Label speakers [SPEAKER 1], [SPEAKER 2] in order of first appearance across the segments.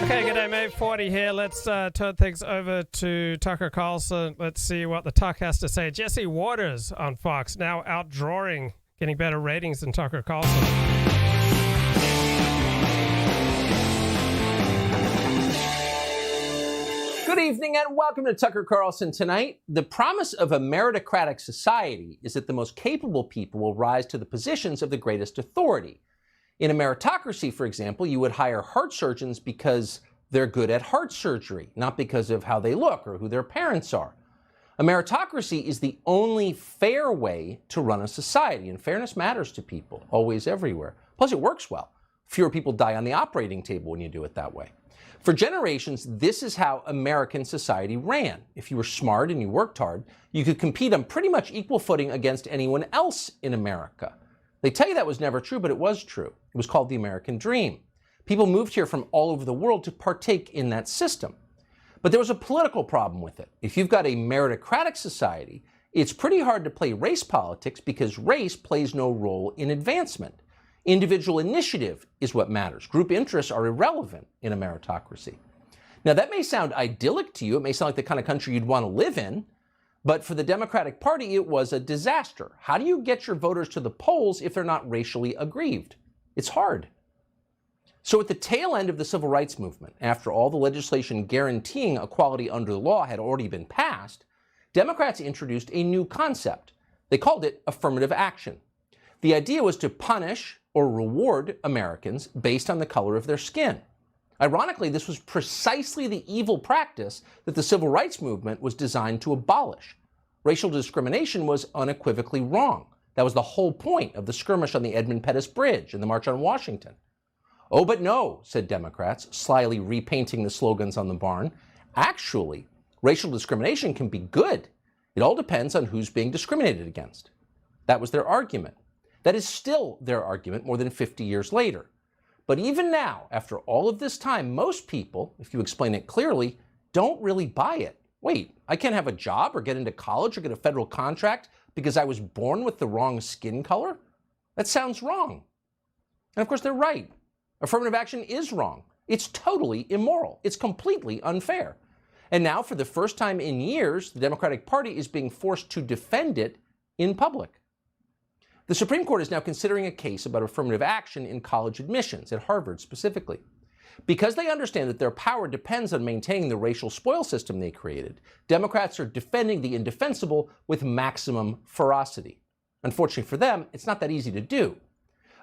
[SPEAKER 1] Okay, g'day, mate. 40 here. Let's turn things over to Tucker Carlson. Let's see what the Tuck has to say. Jesse Waters on Fox, now outdrawing, getting better ratings than Tucker Carlson.
[SPEAKER 2] Good evening and welcome to Tucker Carlson Tonight. The promise of a meritocratic society is that the most capable people will rise to the positions of the greatest authority. In a meritocracy, for example, you would hire heart surgeons because they're good at heart surgery, not because of how they look or who their parents are. A meritocracy is the only fair way to run a society, and fairness matters to people, always, everywhere. Plus, it works well. Fewer people die on the operating table when you do it that way. For generations, this is how American society ran. If you were smart and you worked hard, you could compete on pretty much equal footing against anyone else in America. They tell you that was never true, but it was true. It was called the American Dream. People moved here from all over the world to partake in that system. But there was a political problem with it. If you've got a meritocratic society, it's pretty hard to play race politics because race plays no role in advancement. Individual initiative is what matters. Group interests are irrelevant in a meritocracy. Now, that may sound idyllic to you. It may sound like the kind of country you'd want to live in. But for the Democratic Party, it was a disaster. How do you get your voters to the polls if they're not racially aggrieved? It's hard. So at the tail end of the civil rights movement, after all the legislation guaranteeing equality under the law had already been passed, Democrats introduced a new concept. They called it affirmative action. The idea was to punish or reward Americans based on the color of their skin. Ironically, this was precisely the evil practice that the civil rights movement was designed to abolish. Racial discrimination was unequivocally wrong. That was the whole point of the skirmish on the Edmund Pettus Bridge and the March on Washington. Oh, but no, said Democrats, slyly repainting the slogans on the barn. Actually, racial discrimination can be good. It all depends on who's being discriminated against. That was their argument. That is still their argument more than 50 years later. But even now, after all of this time, most people, if you explain it clearly, don't really buy it. Wait, I can't have a job or get into college or get a federal contract because I was born with the wrong skin color? That sounds wrong. And of course, they're right. Affirmative action is wrong. It's totally immoral. It's completely unfair. And now, for the first time in years, the Democratic Party is being forced to defend it in public. The Supreme Court is now considering a case about affirmative action in college admissions, at Harvard specifically. Because they understand that their power depends on maintaining the racial spoil system they created, Democrats are defending the indefensible with maximum ferocity. Unfortunately for them, it's not that easy to do.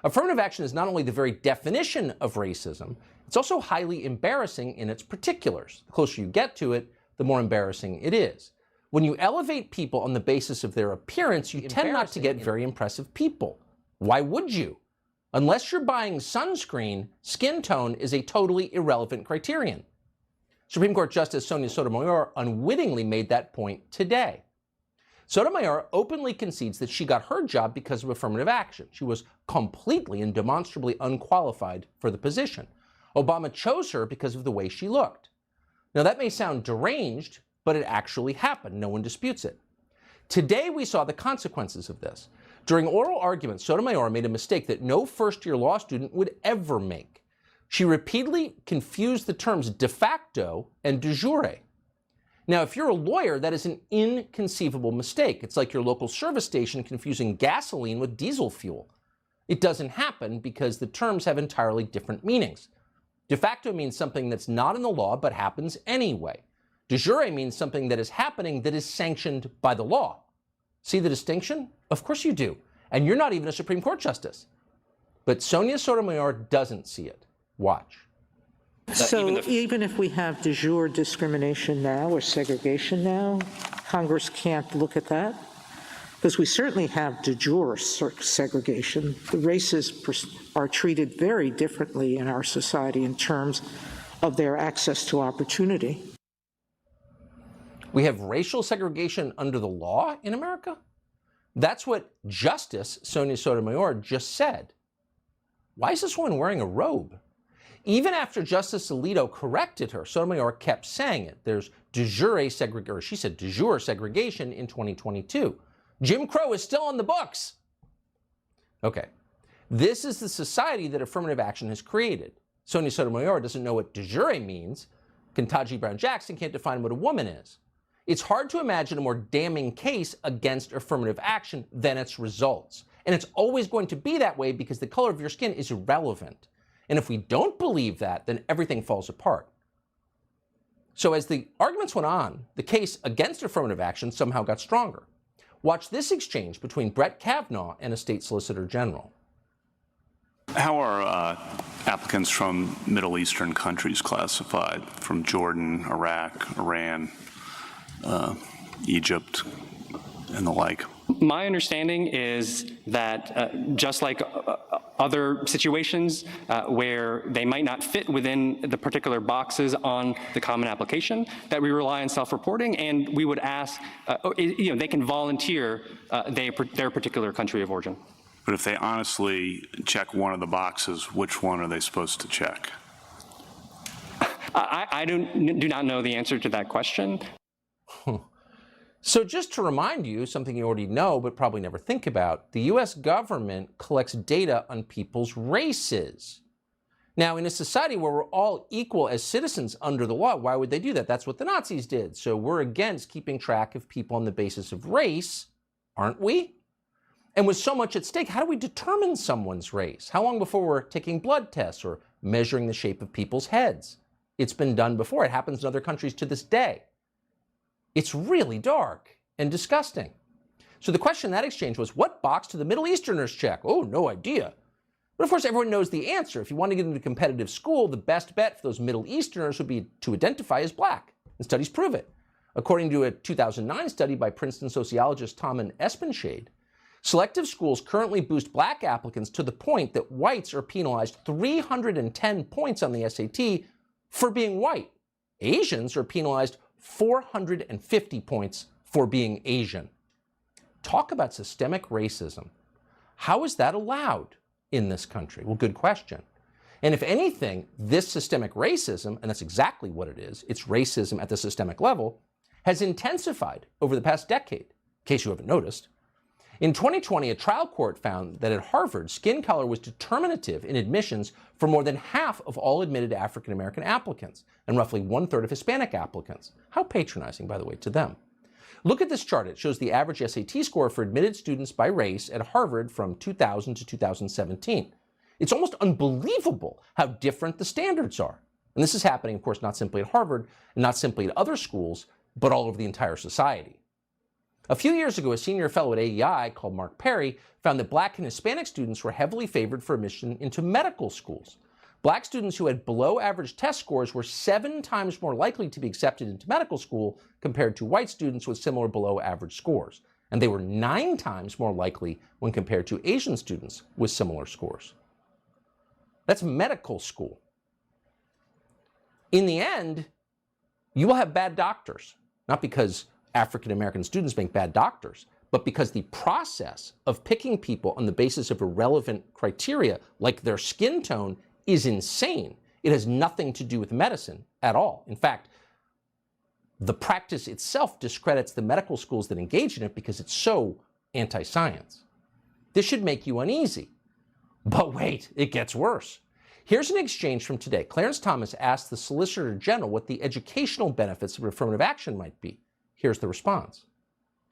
[SPEAKER 2] Affirmative action is not only the very definition of racism, it's also highly embarrassing in its particulars. The closer you get to it, the more embarrassing it is. When you elevate people on the basis of their appearance, you tend not to get very impressive people. Why would you? Unless you're buying sunscreen, skin tone is a totally irrelevant criterion. Supreme Court Justice Sonia Sotomayor unwittingly made that point today. Sotomayor openly concedes that she got her job because of affirmative action. She was completely and demonstrably unqualified for the position. Obama chose her because of the way she looked. Now, that may sound deranged, but it actually happened. No one disputes it. Today, we saw the consequences of this. During oral arguments, Sotomayor made a mistake that no first-year law student would ever make. She repeatedly confused the terms de facto and de jure. Now, if you're a lawyer, that is an inconceivable mistake. It's like your local service station confusing gasoline with diesel fuel. It doesn't happen because the terms have entirely different meanings. De facto means something that's not in the law but happens anyway. De jure means something that is happening that is sanctioned by the law. See the distinction? Of course you do. And you're not even a Supreme Court justice. But Sonia Sotomayor doesn't see it. Watch.
[SPEAKER 3] So even if we have de jure discrimination now or segregation now, Congress can't look at that? Because we certainly have de jure segregation. The races are treated very differently in our society in terms of their access to opportunity.
[SPEAKER 2] We have racial segregation under the law in America? That's what Justice Sonia Sotomayor just said. Why is this woman wearing a robe? Even after Justice Alito corrected her, Sotomayor kept saying it. There's de jure segregation, or she said de jure segregation in 2022. Jim Crow is still on the books. Okay, this is the society that affirmative action has created. Sonia Sotomayor doesn't know what de jure means. Ketanji Brown Jackson can't define what a woman is. It's hard to imagine a more damning case against affirmative action than its results. And it's always going to be that way because the color of your skin is irrelevant. And if we don't believe that, then everything falls apart. So as the arguments went on, the case against affirmative action somehow got stronger. Watch this exchange between Brett Kavanaugh and a state solicitor general.
[SPEAKER 4] How are applicants from Middle Eastern countries classified? From Jordan, Iraq, Iran, Egypt, and the like?
[SPEAKER 5] My understanding is that just like other situations where they might not fit within the particular boxes on the common application, that we rely on self-reporting, and we would ask, they can volunteer their particular country of origin.
[SPEAKER 4] But if they honestly check one of the boxes, which one are they supposed to check?
[SPEAKER 5] I do not know the answer to that question.
[SPEAKER 2] So just to remind you, something you already know but probably never think about, the US government collects data on people's races. Now, in a society where we're all equal as citizens under the law, why would they do that? That's what the Nazis did. So we're against keeping track of people on the basis of race, aren't we? And with so much at stake, how do we determine someone's race? How long before we're taking blood tests or measuring the shape of people's heads? It's been done before. It happens in other countries to this day. It's really dark and disgusting. So the question in that exchange was, what box do the Middle Easterners check? Oh, no idea. But of course, everyone knows the answer. If you want to get into a competitive school, the best bet for those Middle Easterners would be to identify as black. And studies prove it. According to a 2009 study by Princeton sociologist Tom Espenshade, selective schools currently boost black applicants to the point that whites are penalized 310 points on the SAT for being white. Asians are penalized 450 points for being Asian. Talk about systemic racism. How is that allowed in this country? Well, good question. And if anything, this systemic racism, and that's exactly what it is, it's racism at the systemic level, has intensified over the past decade, in case you haven't noticed. In 2020, a trial court found that at Harvard, skin color was determinative in admissions for more than half of all admitted African-American applicants and roughly 1/3 of Hispanic applicants. How patronizing, by the way, to them. Look at this chart. It shows the average SAT score for admitted students by race at Harvard from 2000 to 2017. It's almost unbelievable how different the standards are. And this is happening, of course, not simply at Harvard and not simply at other schools, but all over the entire society. A few years ago, a senior fellow at AEI called Mark Perry found that black and Hispanic students were heavily favored for admission into medical schools. Black students who had below average test scores were 7 times more likely to be accepted into medical school compared to white students with similar below average scores. And they were 9 times more likely when compared to Asian students with similar scores. That's medical school. In the end, you will have bad doctors, not because African-American students make bad doctors, but because the process of picking people on the basis of irrelevant criteria, like their skin tone, is insane. It has nothing to do with medicine at all. In fact, the practice itself discredits the medical schools that engage in it because it's so anti-science. This should make you uneasy. But wait, it gets worse. Here's an exchange from today. Clarence Thomas asked the Solicitor General what the educational benefits of affirmative action might be. Here's the response.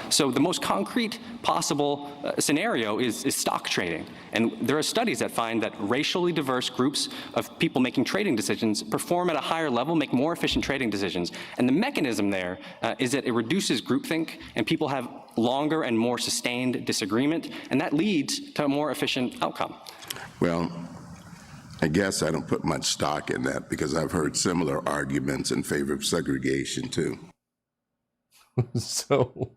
[SPEAKER 5] So the most concrete possible scenario is stock trading. And there are studies that find that racially diverse groups of people making trading decisions perform at a higher level, make more efficient trading decisions. And the mechanism there is that it reduces groupthink and people have longer and more sustained disagreement, and that leads to a more efficient outcome.
[SPEAKER 6] Well, I guess I don't put much stock in that because I've heard similar arguments in favor of segregation too.
[SPEAKER 2] So,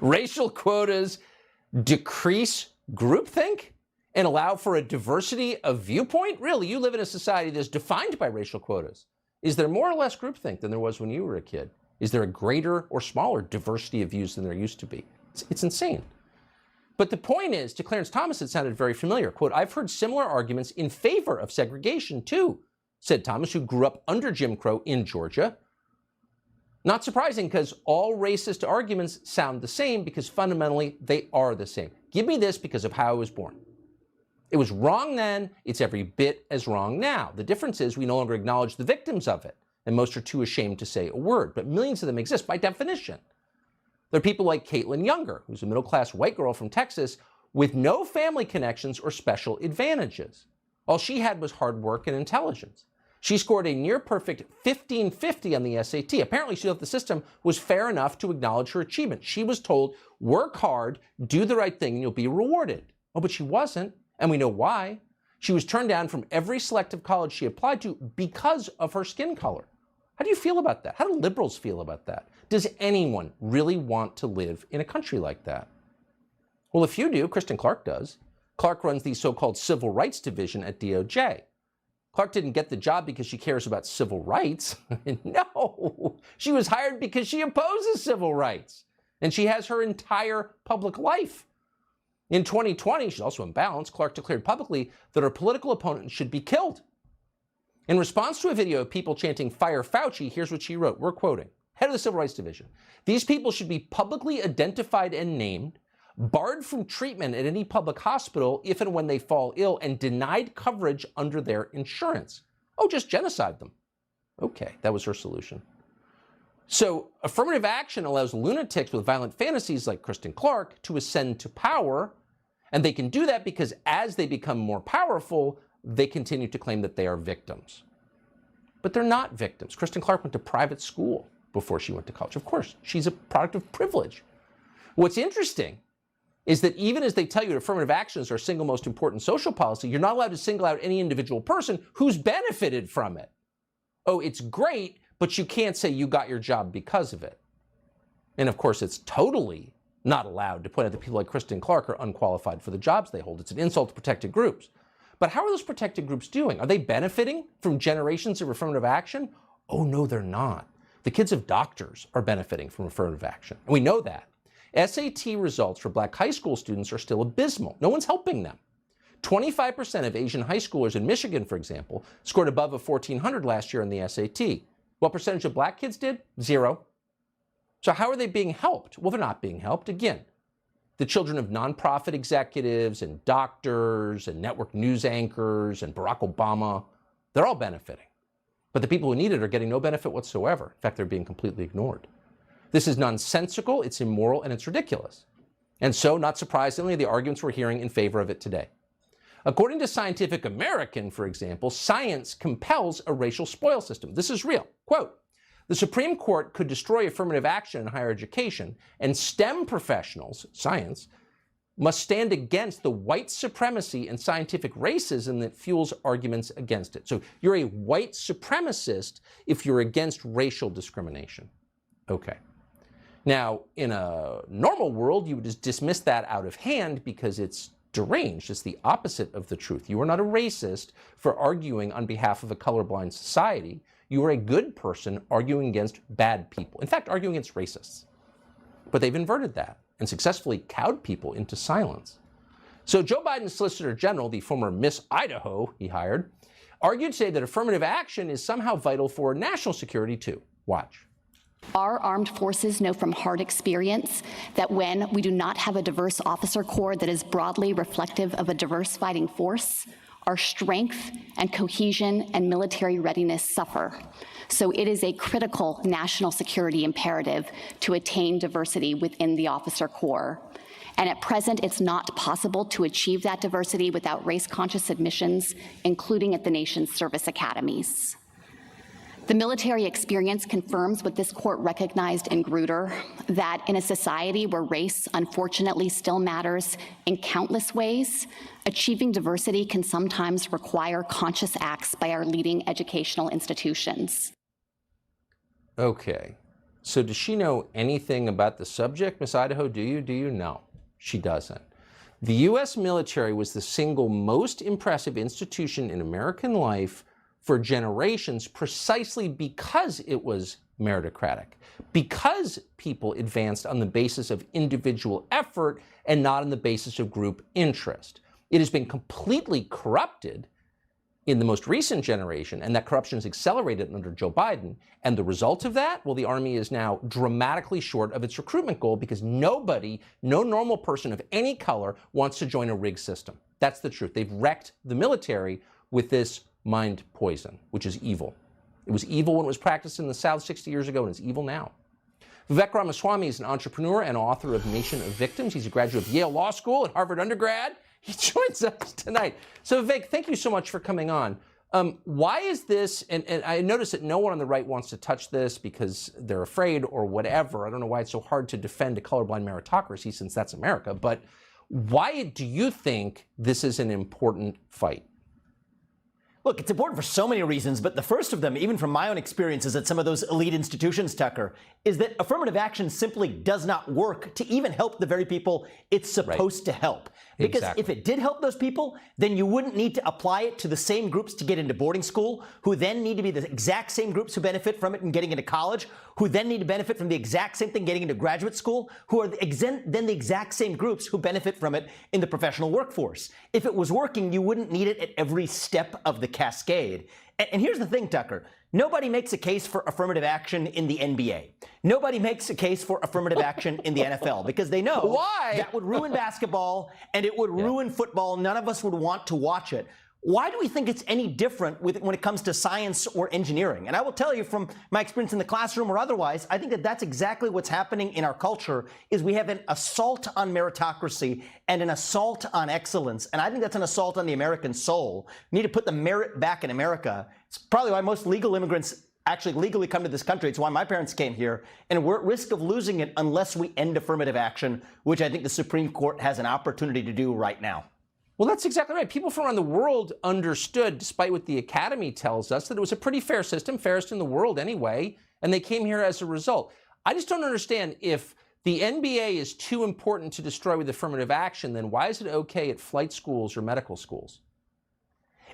[SPEAKER 2] racial quotas decrease groupthink and allow for a diversity of viewpoint? Really, you live in a society that's defined by racial quotas. Is there more or less groupthink than there was when you were a kid? Is there a greater or smaller diversity of views than there used to be? It's insane. But the point is, to Clarence Thomas, it sounded very familiar. Quote, I've heard similar arguments in favor of segregation too, said Thomas, who grew up under Jim Crow in Georgia. Not surprising, because all racist arguments sound the same because fundamentally they are the same. Give me this because of how I was born. It was wrong then, it's every bit as wrong now. The difference is we no longer acknowledge the victims of it, and most are too ashamed to say a word, but millions of them exist by definition. There are people like Caitlin Younger, who's a middle-class white girl from Texas with no family connections or special advantages. All she had was hard work and intelligence. She scored a near-perfect 1550 on the SAT. Apparently, she thought the system was fair enough to acknowledge her achievement. She was told, work hard, do the right thing, and you'll be rewarded. Oh, but she wasn't, and we know why. She was turned down from every selective college she applied to because of her skin color. How do you feel about that? How do liberals feel about that? Does anyone really want to live in a country like that? Well, if you do, Kristen Clark does. Clark runs the so-called Civil Rights Division at DOJ. Clark didn't get the job because she cares about civil rights. No, she was hired because she opposes civil rights. And she has her entire public life. In 2020, she's also imbalanced, Clark declared publicly that her political opponent should be killed. In response to a video of people chanting, "Fire Fauci," here's what she wrote. We're quoting. Head of the Civil Rights Division. "These people should be publicly identified and named, barred from treatment at any public hospital if and when they fall ill, and denied coverage under their insurance." Oh, just genocide them. Okay, that was her solution. So affirmative action allows lunatics with violent fantasies like Kristen Clark to ascend to power, and they can do that because as they become more powerful, they continue to claim that they are victims. But they're not victims. Kristen Clark went to private school before she went to college. Of course, she's a product of privilege. What's interesting is that even as they tell you affirmative action is our single most important social policy, you're not allowed to single out any individual person who's benefited from it. Oh, it's great, but you can't say you got your job because of it. And of course, it's totally not allowed to point out that people like Kristen Clark are unqualified for the jobs they hold. It's an insult to protected groups. But how are those protected groups doing? Are they benefiting from generations of affirmative action? Oh, no, they're not. The kids of doctors are benefiting from affirmative action. And we know that. SAT results for black high school students are still abysmal. No one's helping them. 25% of Asian high schoolers in Michigan, for example, scored above a 1400 last year on the SAT. What percentage of black kids did? 0. So how are they being helped? Well, they're not being helped. Again, the children of nonprofit executives and doctors and network news anchors and Barack Obama, they're all benefiting. But the people who need it are getting no benefit whatsoever. In fact, they're being completely ignored. This is nonsensical, it's immoral, and it's ridiculous. And so, not surprisingly, the arguments we're hearing in favor of it today. According to Scientific American, for example, science compels a racial spoil system. This is real. Quote, "The Supreme Court could destroy affirmative action in higher education, and STEM professionals, science, must stand against the white supremacy and scientific racism that fuels arguments against it." So you're a white supremacist if you're against racial discrimination. Okay. Now, in a normal world, you would just dismiss that out of hand because it's deranged. It's the opposite of the truth. You are not a racist for arguing on behalf of a colorblind society. You are a good person arguing against bad people. In fact, arguing against racists. But they've inverted that and successfully cowed people into silence. So Joe Biden's Solicitor General, the former Miss Idaho he hired, argued today that affirmative action is somehow vital for national security too. Watch.
[SPEAKER 7] Our armed forces know from hard experience that when we do not have a diverse officer corps that is broadly reflective of a diverse fighting force, our strength and cohesion and military readiness suffer. So it is a critical national security imperative to attain diversity within the officer corps. And at present, it's not possible to achieve that diversity without race-conscious admissions, including at the nation's service academies. The military experience confirms what this court recognized in Grutter, that in a society where race unfortunately still matters in countless ways, achieving diversity can sometimes require conscious acts by our leading educational institutions.
[SPEAKER 2] Okay, so does she know anything about the subject, Miss Idaho? Do you? No, she doesn't. The U.S. military was the single most impressive institution in American life for generations precisely because it was meritocratic, because people advanced on the basis of individual effort and not on the basis of group interest. It has been completely corrupted in the most recent generation, and that corruption has accelerated under Joe Biden. And the result of that, well, the Army is now dramatically short of its recruitment goal because nobody, no normal person of any color wants to join a rigged system. That's the truth. They've wrecked the military with this mind poison, which is evil. It was evil when it was practiced in the South 60 years ago, and it's evil now. Vivek Ramaswamy is an entrepreneur and author of Nation of Victims. He's a graduate of Yale Law School and Harvard undergrad. He joins us tonight. So Vivek, thank you so much for coming on. Why is this, and I notice that no one on the right wants to touch this because they're afraid or whatever. I don't know why it's so hard to defend a colorblind meritocracy since that's America, but why do you think this is an important fight?
[SPEAKER 8] Look, it's important for so many reasons, but the first of them, even from my own experiences at some of those elite institutions, Tucker, is that affirmative action simply does not work to even help the very people it's supposed to help. Because if it did help those people, then you wouldn't need to apply it to the same groups to get into boarding school, who then need to be the exact same groups who benefit from it and getting into college, who then need to benefit from the exact same thing getting into graduate school, who are then the exact same groups who benefit from it in the professional workforce. If it was working, you wouldn't need it at every step of the cascade. And here's the thing, Tucker. Nobody makes a case for affirmative action in the NBA. Nobody makes a case for affirmative action in the NFL because they know that would ruin basketball and it would ruin football. None of us would want to watch it. Why do we think it's any different when it comes to science or engineering? And I will tell you from my experience in the classroom or otherwise, I think that that's exactly what's happening in our culture is we have an assault on meritocracy and an assault on excellence. And I think that's an assault on the American soul. We need to put the merit back in America. It's probably why most legal immigrants actually legally come to this country. It's why my parents came here. And we're at risk of losing it unless we end affirmative action, which I think the Supreme Court has an opportunity to do right now.
[SPEAKER 2] Well, that's exactly right. People from around the world understood, despite what the Academy tells us, that it was a pretty fair system, fairest in the world anyway, and they came here as a result. I just don't understand, if the NBA is too important to destroy with affirmative action, then why is it okay at flight schools or medical schools?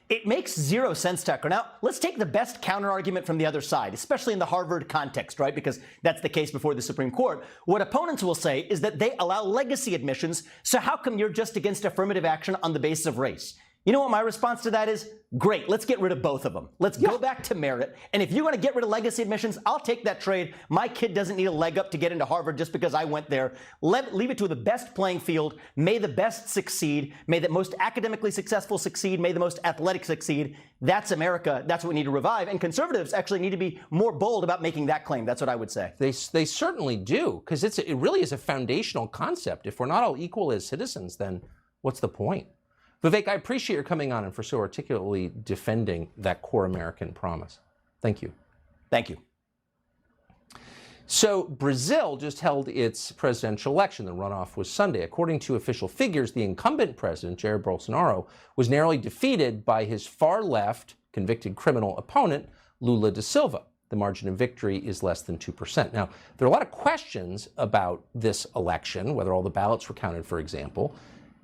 [SPEAKER 8] It makes zero sense, Tucker. Now, let's take the best counter-argument from the other side, especially in the Harvard context, right? Because that's the case before the Supreme Court. What opponents will say is that they allow legacy admissions, so how come you're just against affirmative action on the basis of race? You know what my response to that is? Great, let's get rid of both of them. Let's go back to merit. And if you want to get rid of legacy admissions, I'll take that trade. My kid doesn't need a leg up to get into Harvard just because I went there. Leave it to the best playing field. May the best succeed. May the most academically successful succeed. May the most athletic succeed. That's America. That's what we need to revive. And conservatives actually need to be more bold about making that claim. That's what I would say.
[SPEAKER 2] They certainly do, because it really is a foundational concept. If we're not all equal as citizens, then what's the point? Vivek, I appreciate your coming on and for so articulately defending that core American promise. Thank you.
[SPEAKER 8] Thank you.
[SPEAKER 2] So Brazil just held its presidential election. The runoff was Sunday. According to official figures, the incumbent president, Jair Bolsonaro, was narrowly defeated by his far-left convicted criminal opponent, Lula da Silva. The margin of victory is less than 2%. Now, there are a lot of questions about this election, whether all the ballots were counted, for example,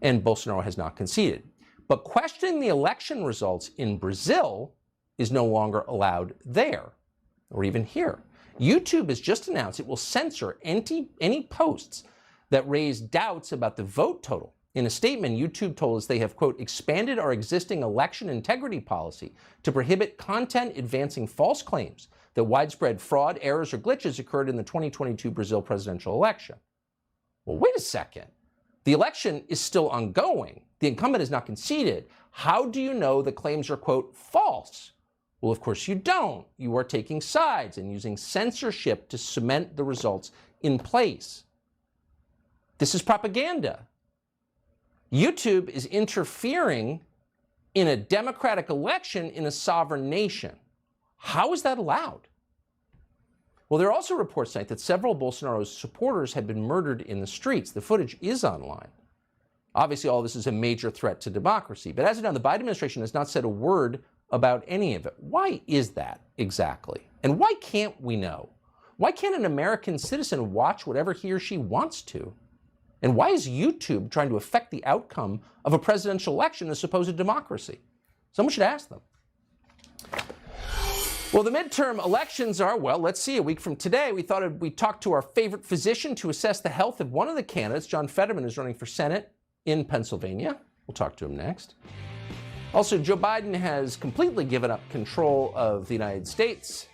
[SPEAKER 2] and Bolsonaro has not conceded. But questioning the election results in Brazil is no longer allowed there, or even here. YouTube has just announced it will censor any posts that raise doubts about the vote total. In a statement, YouTube told us they have, quote, expanded our existing election integrity policy to prohibit content advancing false claims that widespread fraud, errors, or glitches occurred in the 2022 Brazil presidential election. Well, wait a second. The election is still ongoing. The incumbent has not conceded. How do you know the claims are, quote, false? Well, of course you don't. You are taking sides and using censorship to cement the results in place. This is propaganda. YouTube is interfering in a democratic election in a sovereign nation. How is that allowed? Well, there are also reports tonight that several Bolsonaro's supporters had been murdered in the streets. The footage is online. Obviously, all this is a major threat to democracy. But as of now, the Biden administration has not said a word about any of it. Why is that exactly? And why can't we know? Why can't an American citizen watch whatever he or she wants to? And why is YouTube trying to affect the outcome of a presidential election in a supposed democracy? Someone should ask them. Well, the midterm elections are, well, let's see, a week from today. We thought we'd talk to our favorite physician to assess the health of one of the candidates. John Fetterman is running for Senate in Pennsylvania. We'll talk to him next. Also, Joe Biden has completely given up control of the United States,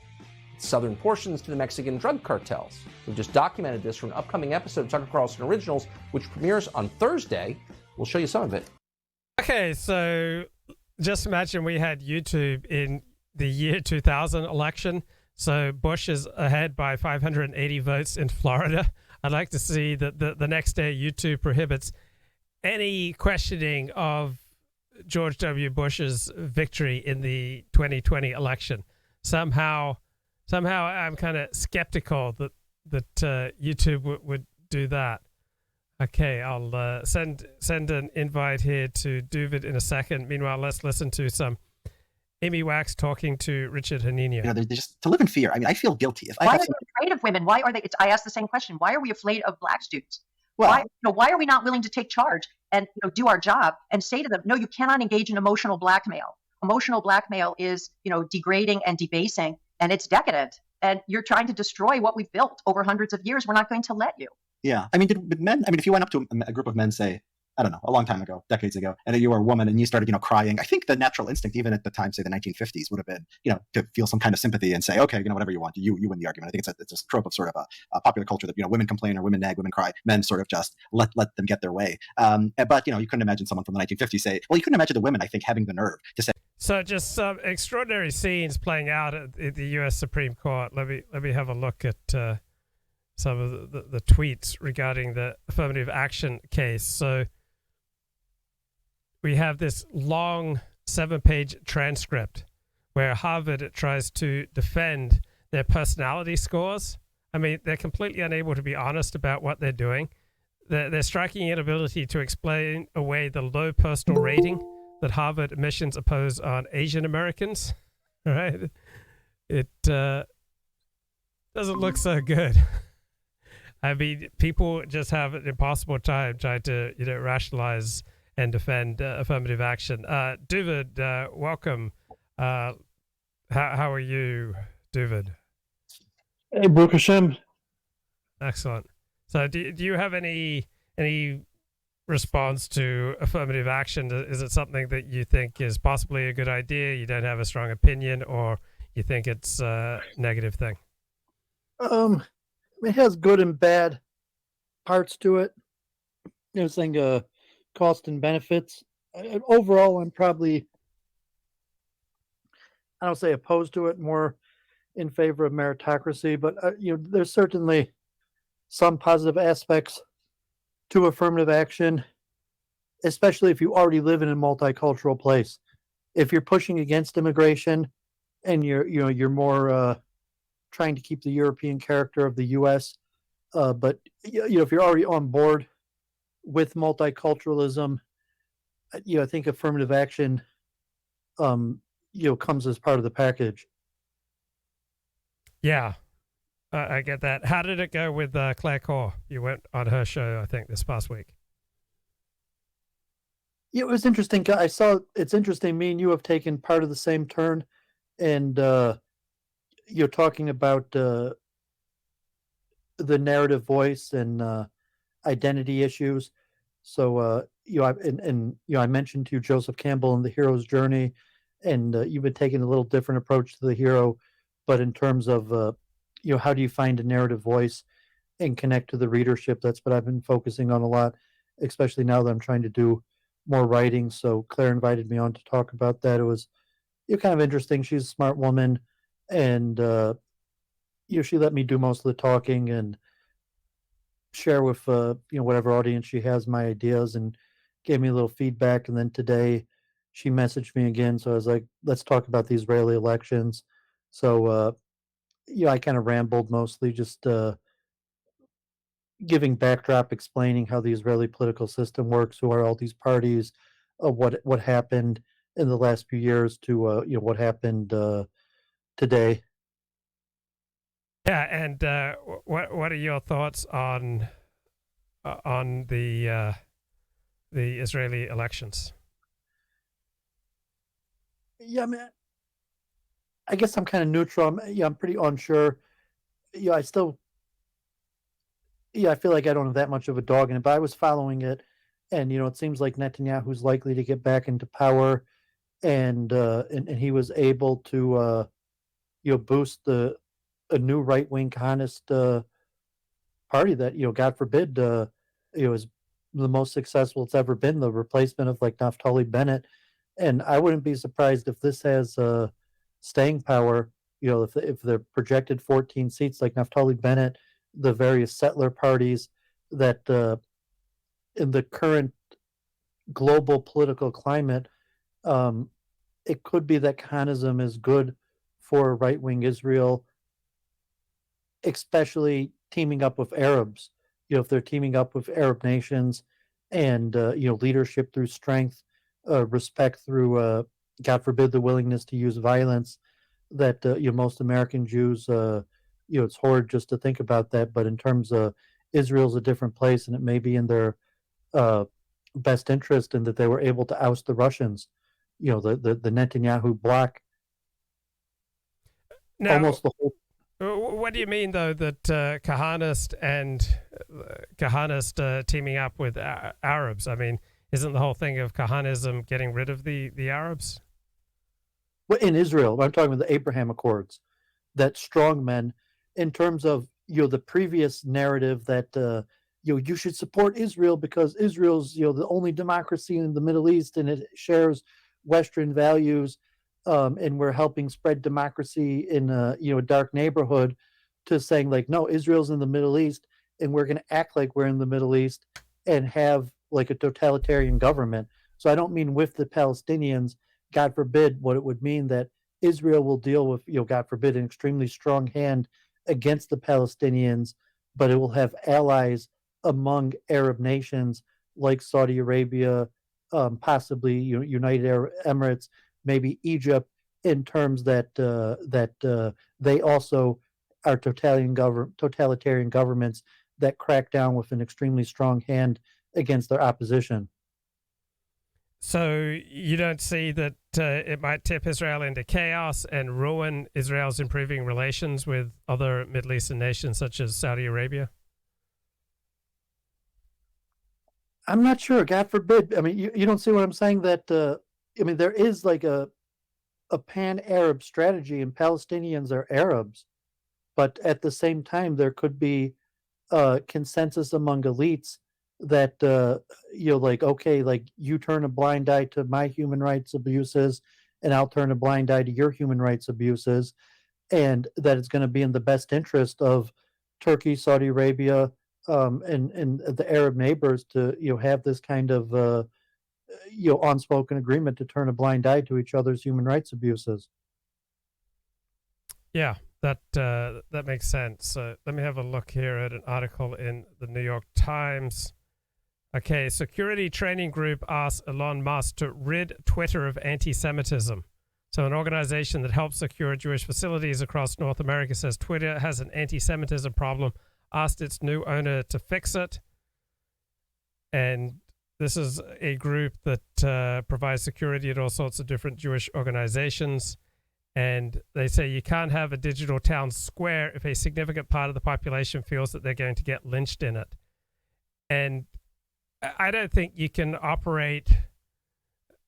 [SPEAKER 2] southern portions to the Mexican drug cartels. We've just documented this for an upcoming episode of Tucker Carlson Originals, which premieres on Thursday. We'll show you some of it.
[SPEAKER 1] Okay, so just imagine we had YouTube in the year 2000 election. So Bush is ahead by 580 votes in Florida. I'd like to see that the next day YouTube prohibits any questioning of George W. Bush's victory in the 2020 election. Somehow I'm kind of skeptical that YouTube would do that. Okay, I'll send an invite here to Dooovid in a second. Meanwhile, let's listen to some Amy Wax talking to Richard Hanino.
[SPEAKER 9] You know, they're just to live in fear. I mean, I feel guilty. If
[SPEAKER 10] why
[SPEAKER 9] I
[SPEAKER 10] are they afraid of women? Why are they? I asked the same question. Why are we afraid of Black students?
[SPEAKER 9] Well,
[SPEAKER 10] why are we not willing to take charge and do our job and say to them, no, you cannot engage in emotional blackmail. Emotional blackmail is degrading and debasing, and it's decadent. And you're trying to destroy what we've built over hundreds of years. We're not going to let you.
[SPEAKER 9] Yeah. I mean, did men, if you went up to a group of men, say, I don't know, a long time ago, decades ago, and you were a woman and you started, crying, I think the natural instinct, even at the time, say the 1950s, would have been, to feel some kind of sympathy and say, okay, whatever you want, you win the argument. I think it's a trope of sort of a popular culture that, women complain or women nag, women cry, men sort of just let them get their way. But, you couldn't imagine someone from the 1950s say, well, you couldn't imagine the women, I think, having the nerve to say.
[SPEAKER 1] So just some extraordinary scenes playing out at the U.S. Supreme Court. Let me have a look at some of the tweets regarding the affirmative action case. So we have this long 7-page transcript where Harvard tries to defend their personality scores. I mean, they're completely unable to be honest about what they're doing. Their striking inability to explain away the low personal rating that Harvard admissions impose on Asian Americans, right? It doesn't look so good. I mean, people just have an impossible time trying to, rationalize and defend affirmative action. Dooovid, welcome. How are you, Dooovid?
[SPEAKER 11] Hey, Baruch Hashem.
[SPEAKER 1] Excellent. So, do you have any response to affirmative action? Is it something that you think is possibly a good idea? You don't have a strong opinion, or you think it's a negative thing?
[SPEAKER 11] It has good and bad parts to it. Saying cost and benefits. Overall, I'm probably, I don't say opposed to it, more in favor of meritocracy, but there's certainly some positive aspects to affirmative action, especially if you already live in a multicultural place. If you're pushing against immigration and you're more trying to keep the European character of the U.S., but if you're already on board with multiculturalism, I think affirmative action, comes as part of the package.
[SPEAKER 1] Yeah, I get that. How did it go with Claire Core? You went on her show, I think, this past week.
[SPEAKER 11] Yeah, it was interesting. I saw it's interesting. Me and you have taken part of the same turn, and you're talking about the narrative voice and identity issues. So, I mentioned to you Joseph Campbell and the hero's journey, and you've been taking a little different approach to the hero, but in terms of, how do you find a narrative voice and connect to the readership? That's what I've been focusing on a lot, especially now that I'm trying to do more writing. So Claire invited me on to talk about that. It was kind of interesting. She's a smart woman, and she let me do most of the talking and share with whatever audience she has my ideas, and gave me a little feedback. And then today she messaged me again, so I was like, let's talk about the Israeli elections. So I kind of rambled, mostly just giving backdrop, explaining how the Israeli political system works, who are all these parties, what happened in the last few years to what happened today.
[SPEAKER 1] Yeah, and what are your thoughts on the Israeli elections?
[SPEAKER 11] Yeah, man. I guess I'm kind of neutral. I'm pretty unsure. I still, I feel like I don't have that much of a dog in it, but I was following it, and it seems like Netanyahu's likely to get back into power, and he was able to boost a new right-wing Kahanist party that, God forbid, is the most successful it's ever been, the replacement of like Naftali Bennett. And I wouldn't be surprised if this has staying power, if they're projected 14 seats like Naftali Bennett, the various settler parties that in the current global political climate, it could be that Kahanism is good for right-wing Israel, especially teaming up with Arabs. If they're teaming up with Arab nations and, leadership through strength, respect through, God forbid, the willingness to use violence, that, most American Jews, it's horrid just to think about that. But in terms of Israel's a different place, and it may be in their best interest, and that they were able to oust the Russians, the Netanyahu bloc.
[SPEAKER 1] Now,
[SPEAKER 11] almost the whole.
[SPEAKER 1] What do you mean, though, that Kahanist teaming up with Arabs? I mean, isn't the whole thing of Kahanism getting rid of the Arabs?
[SPEAKER 11] Well, in Israel, I'm talking about the Abraham Accords, that strong men, in terms of the previous narrative that you should support Israel because Israel's the only democracy in the Middle East and it shares Western values. And we're helping spread democracy in a dark neighborhood, to saying like, no, Israel's in the Middle East and we're going to act like we're in the Middle East and have like a totalitarian government. So I don't mean with the Palestinians, God forbid, what it would mean that Israel will deal with, God forbid, an extremely strong hand against the Palestinians, but it will have allies among Arab nations like Saudi Arabia, possibly United Arab Emirates, maybe Egypt, in terms that they also are totalitarian governments that crack down with an extremely strong hand against their opposition.
[SPEAKER 1] So you don't see that it might tip Israel into chaos and ruin Israel's improving relations with other Middle Eastern nations such as Saudi Arabia?
[SPEAKER 11] I'm not sure. God forbid. I mean, you don't see what I'm saying, that there is like a pan-Arab strategy, and Palestinians are Arabs, but at the same time, there could be consensus among elites that okay, like you turn a blind eye to my human rights abuses, and I'll turn a blind eye to your human rights abuses, and that it's going to be in the best interest of Turkey, Saudi Arabia, and the Arab neighbors to have this kind of unspoken agreement to turn a blind eye to each other's human rights abuses.
[SPEAKER 1] Yeah, that makes sense. Let me have a look here at an article in the New York Times. Okay, security training group asks Elon Musk to rid Twitter of anti-Semitism. So an organization that helps secure Jewish facilities across North America says Twitter has an anti-Semitism problem, asked its new owner to fix it. And this is a group that provides security at all sorts of different Jewish organizations. And they say you can't have a digital town square if a significant part of the population feels that they're going to get lynched in it. And I don't think you can operate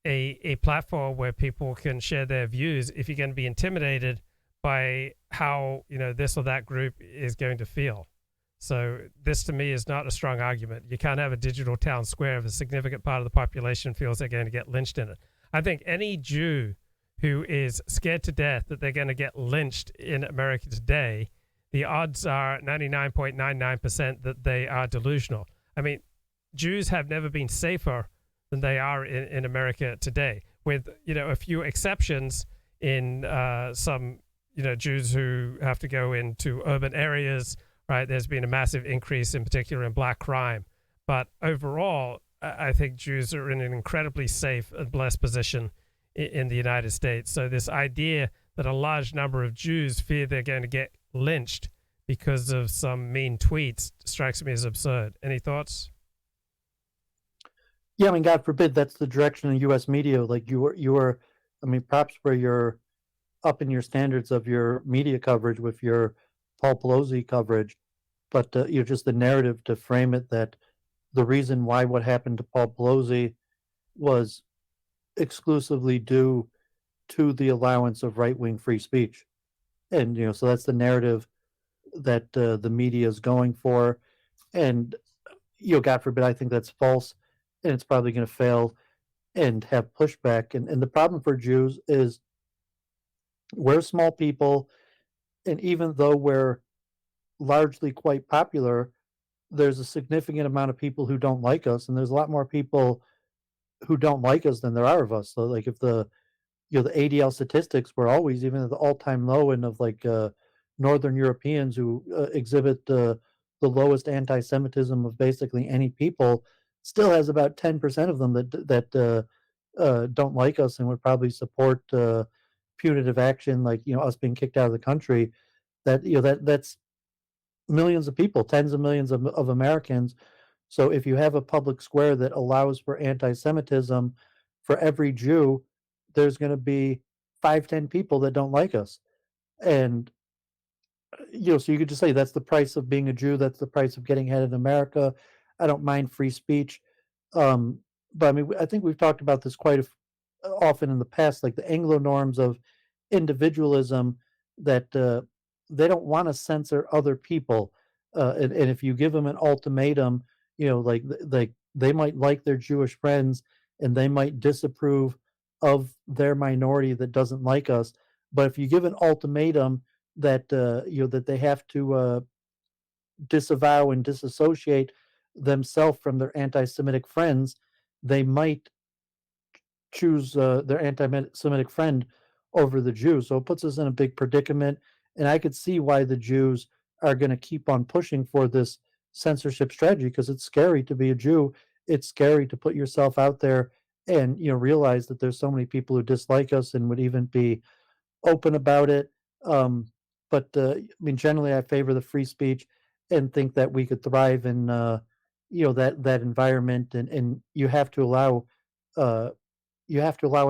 [SPEAKER 1] a platform where people can share their views if you're going to be intimidated by how this or that group is going to feel. So this to me is not a strong argument. You can't have a digital town square if a significant part of the population feels they're going to get lynched in it. I think any Jew who is scared to death that they're going to get lynched in America today, the odds are 99.99% that they are delusional. I mean, Jews have never been safer than they are in America today, with a few exceptions in some Jews who have to go into urban areas. Right, there's been a massive increase, in particular in black crime, but overall, I think Jews are in an incredibly safe and blessed position in the United States. So this idea that a large number of Jews fear they're going to get lynched because of some mean tweets strikes me as absurd. Any thoughts?
[SPEAKER 11] Yeah, I mean, God forbid that's the direction of U.S. media. Like you are, I mean, perhaps where you're up in your standards of your media coverage with your Paul Pelosi coverage, but just the narrative to frame it that the reason why what happened to Paul Pelosi was exclusively due to the allowance of right-wing free speech. And, so that's the narrative that the media is going for. And, God forbid, I think that's false, and it's probably going to fail and have pushback. And the problem for Jews is we're small people, and even though we're largely quite popular, there's a significant amount of people who don't like us, and there's a lot more people who don't like us than there are of us. So, like, if the ADL statistics were always even at the all-time low, and of Northern Europeans who exhibit the lowest anti-Semitism of basically any people, still has about 10% of them that don't like us and would probably support punitive action, like us being kicked out of the country. That's millions of people, tens of millions of Americans. So if you have a public square that allows for anti-Semitism, for every Jew, there's going to be 5-10 people that don't like us. And so you could just say that's the price of being a Jew, that's the price of getting ahead in America. I don't mind free speech. But I mean, I think we've talked about this quite often in the past, like the Anglo norms of individualism, that they don't want to censor other people. And if you give them an ultimatum, like they might like their Jewish friends and they might disapprove of their minority that doesn't like us. But if you give an ultimatum that that they have to disavow and disassociate themselves from their anti-Semitic friends, they might choose their anti-Semitic friend over the Jews. So it puts us in a big predicament. And I could see why the Jews are going to keep on pushing for this censorship strategy, because it's scary to be a Jew. It's scary to put yourself out there and realize that there's so many people who dislike us and would even be open about it. But I mean, generally, I favor the free speech and think that we could thrive in that environment. And you have to allow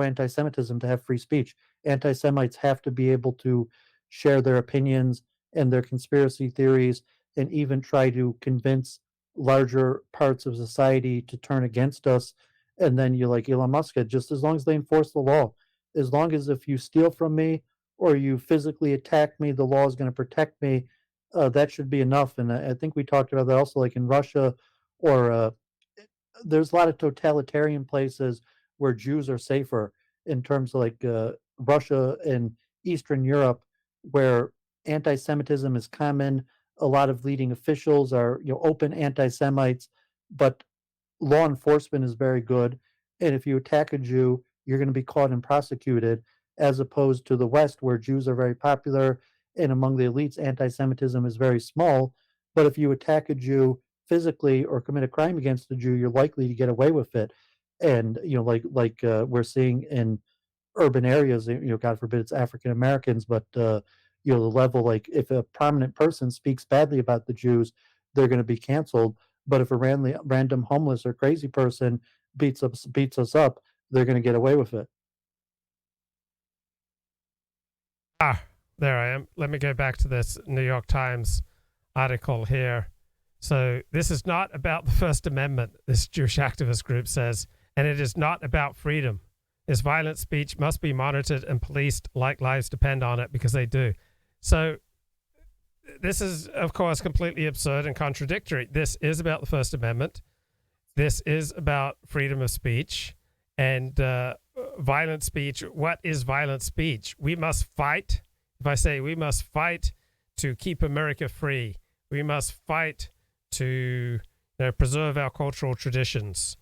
[SPEAKER 11] anti-Semitism to have free speech. Anti-Semites have to be able to share their opinions and their conspiracy theories, and even try to convince larger parts of society to turn against us. And then you, like Elon Musk said, just as long as they enforce the law, as long as if you steal from me or you physically attack me, the law is going to protect me. That should be enough. And I think we talked about that also, like in Russia, or there's a lot of totalitarian places where Jews are safer, in terms of like Russia and Eastern Europe, where anti-Semitism is common. A lot of leading officials are open anti-Semites, but law enforcement is very good. And if you attack a Jew, you're going to be caught and prosecuted, as opposed to the West, where Jews are very popular, and among the elites, anti-Semitism is very small. But if you attack a Jew physically or commit a crime against a Jew, you're likely to get away with it. And like we're seeing in urban areas, God forbid it's African Americans, but the level, like if a prominent person speaks badly about the Jews, they're going to be canceled. But if a random homeless or crazy person beats us up, they're going to get away with it.
[SPEAKER 1] There I am. Let me go back to this New York Times article here. So this is not about the First Amendment, this Jewish activist group says, and it is not about freedom. This violent speech must be monitored and policed like lives depend on it, because they do. So this is, of course, completely absurd and contradictory. This is about the First Amendment. This is about freedom of speech and violent speech. What is violent speech? We must fight. If I say we must fight to keep America free, we must fight to preserve our cultural traditions.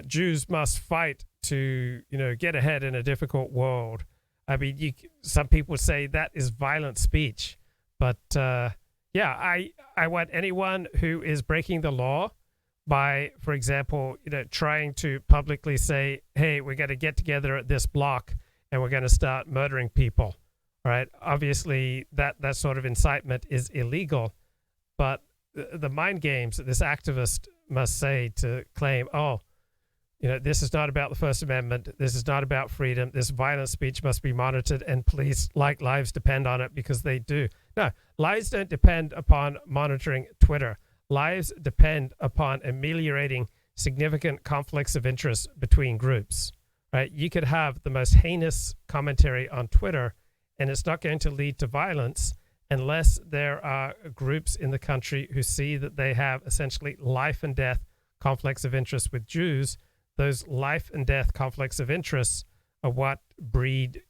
[SPEAKER 1] Jews must fight to get ahead in a difficult world. I mean, some people say that is violent speech, but I want anyone who is breaking the law by, for example, trying to publicly say, "Hey, we're going to get together at this block and we're going to start murdering people." All right, obviously that sort of incitement is illegal, but the mind games that this activist must say to claim, this is not about the First Amendment. This is not about freedom. This violent speech must be monitored and policed like lives depend on it, because they do. No, lives don't depend upon monitoring Twitter. Lives depend upon ameliorating significant conflicts of interest between groups. right? You could have the most heinous commentary on Twitter, and it's not going to lead to violence unless there are groups in the country who see that they have essentially life and death conflicts of interest with Jews. Those life and death conflicts of interest are what breed,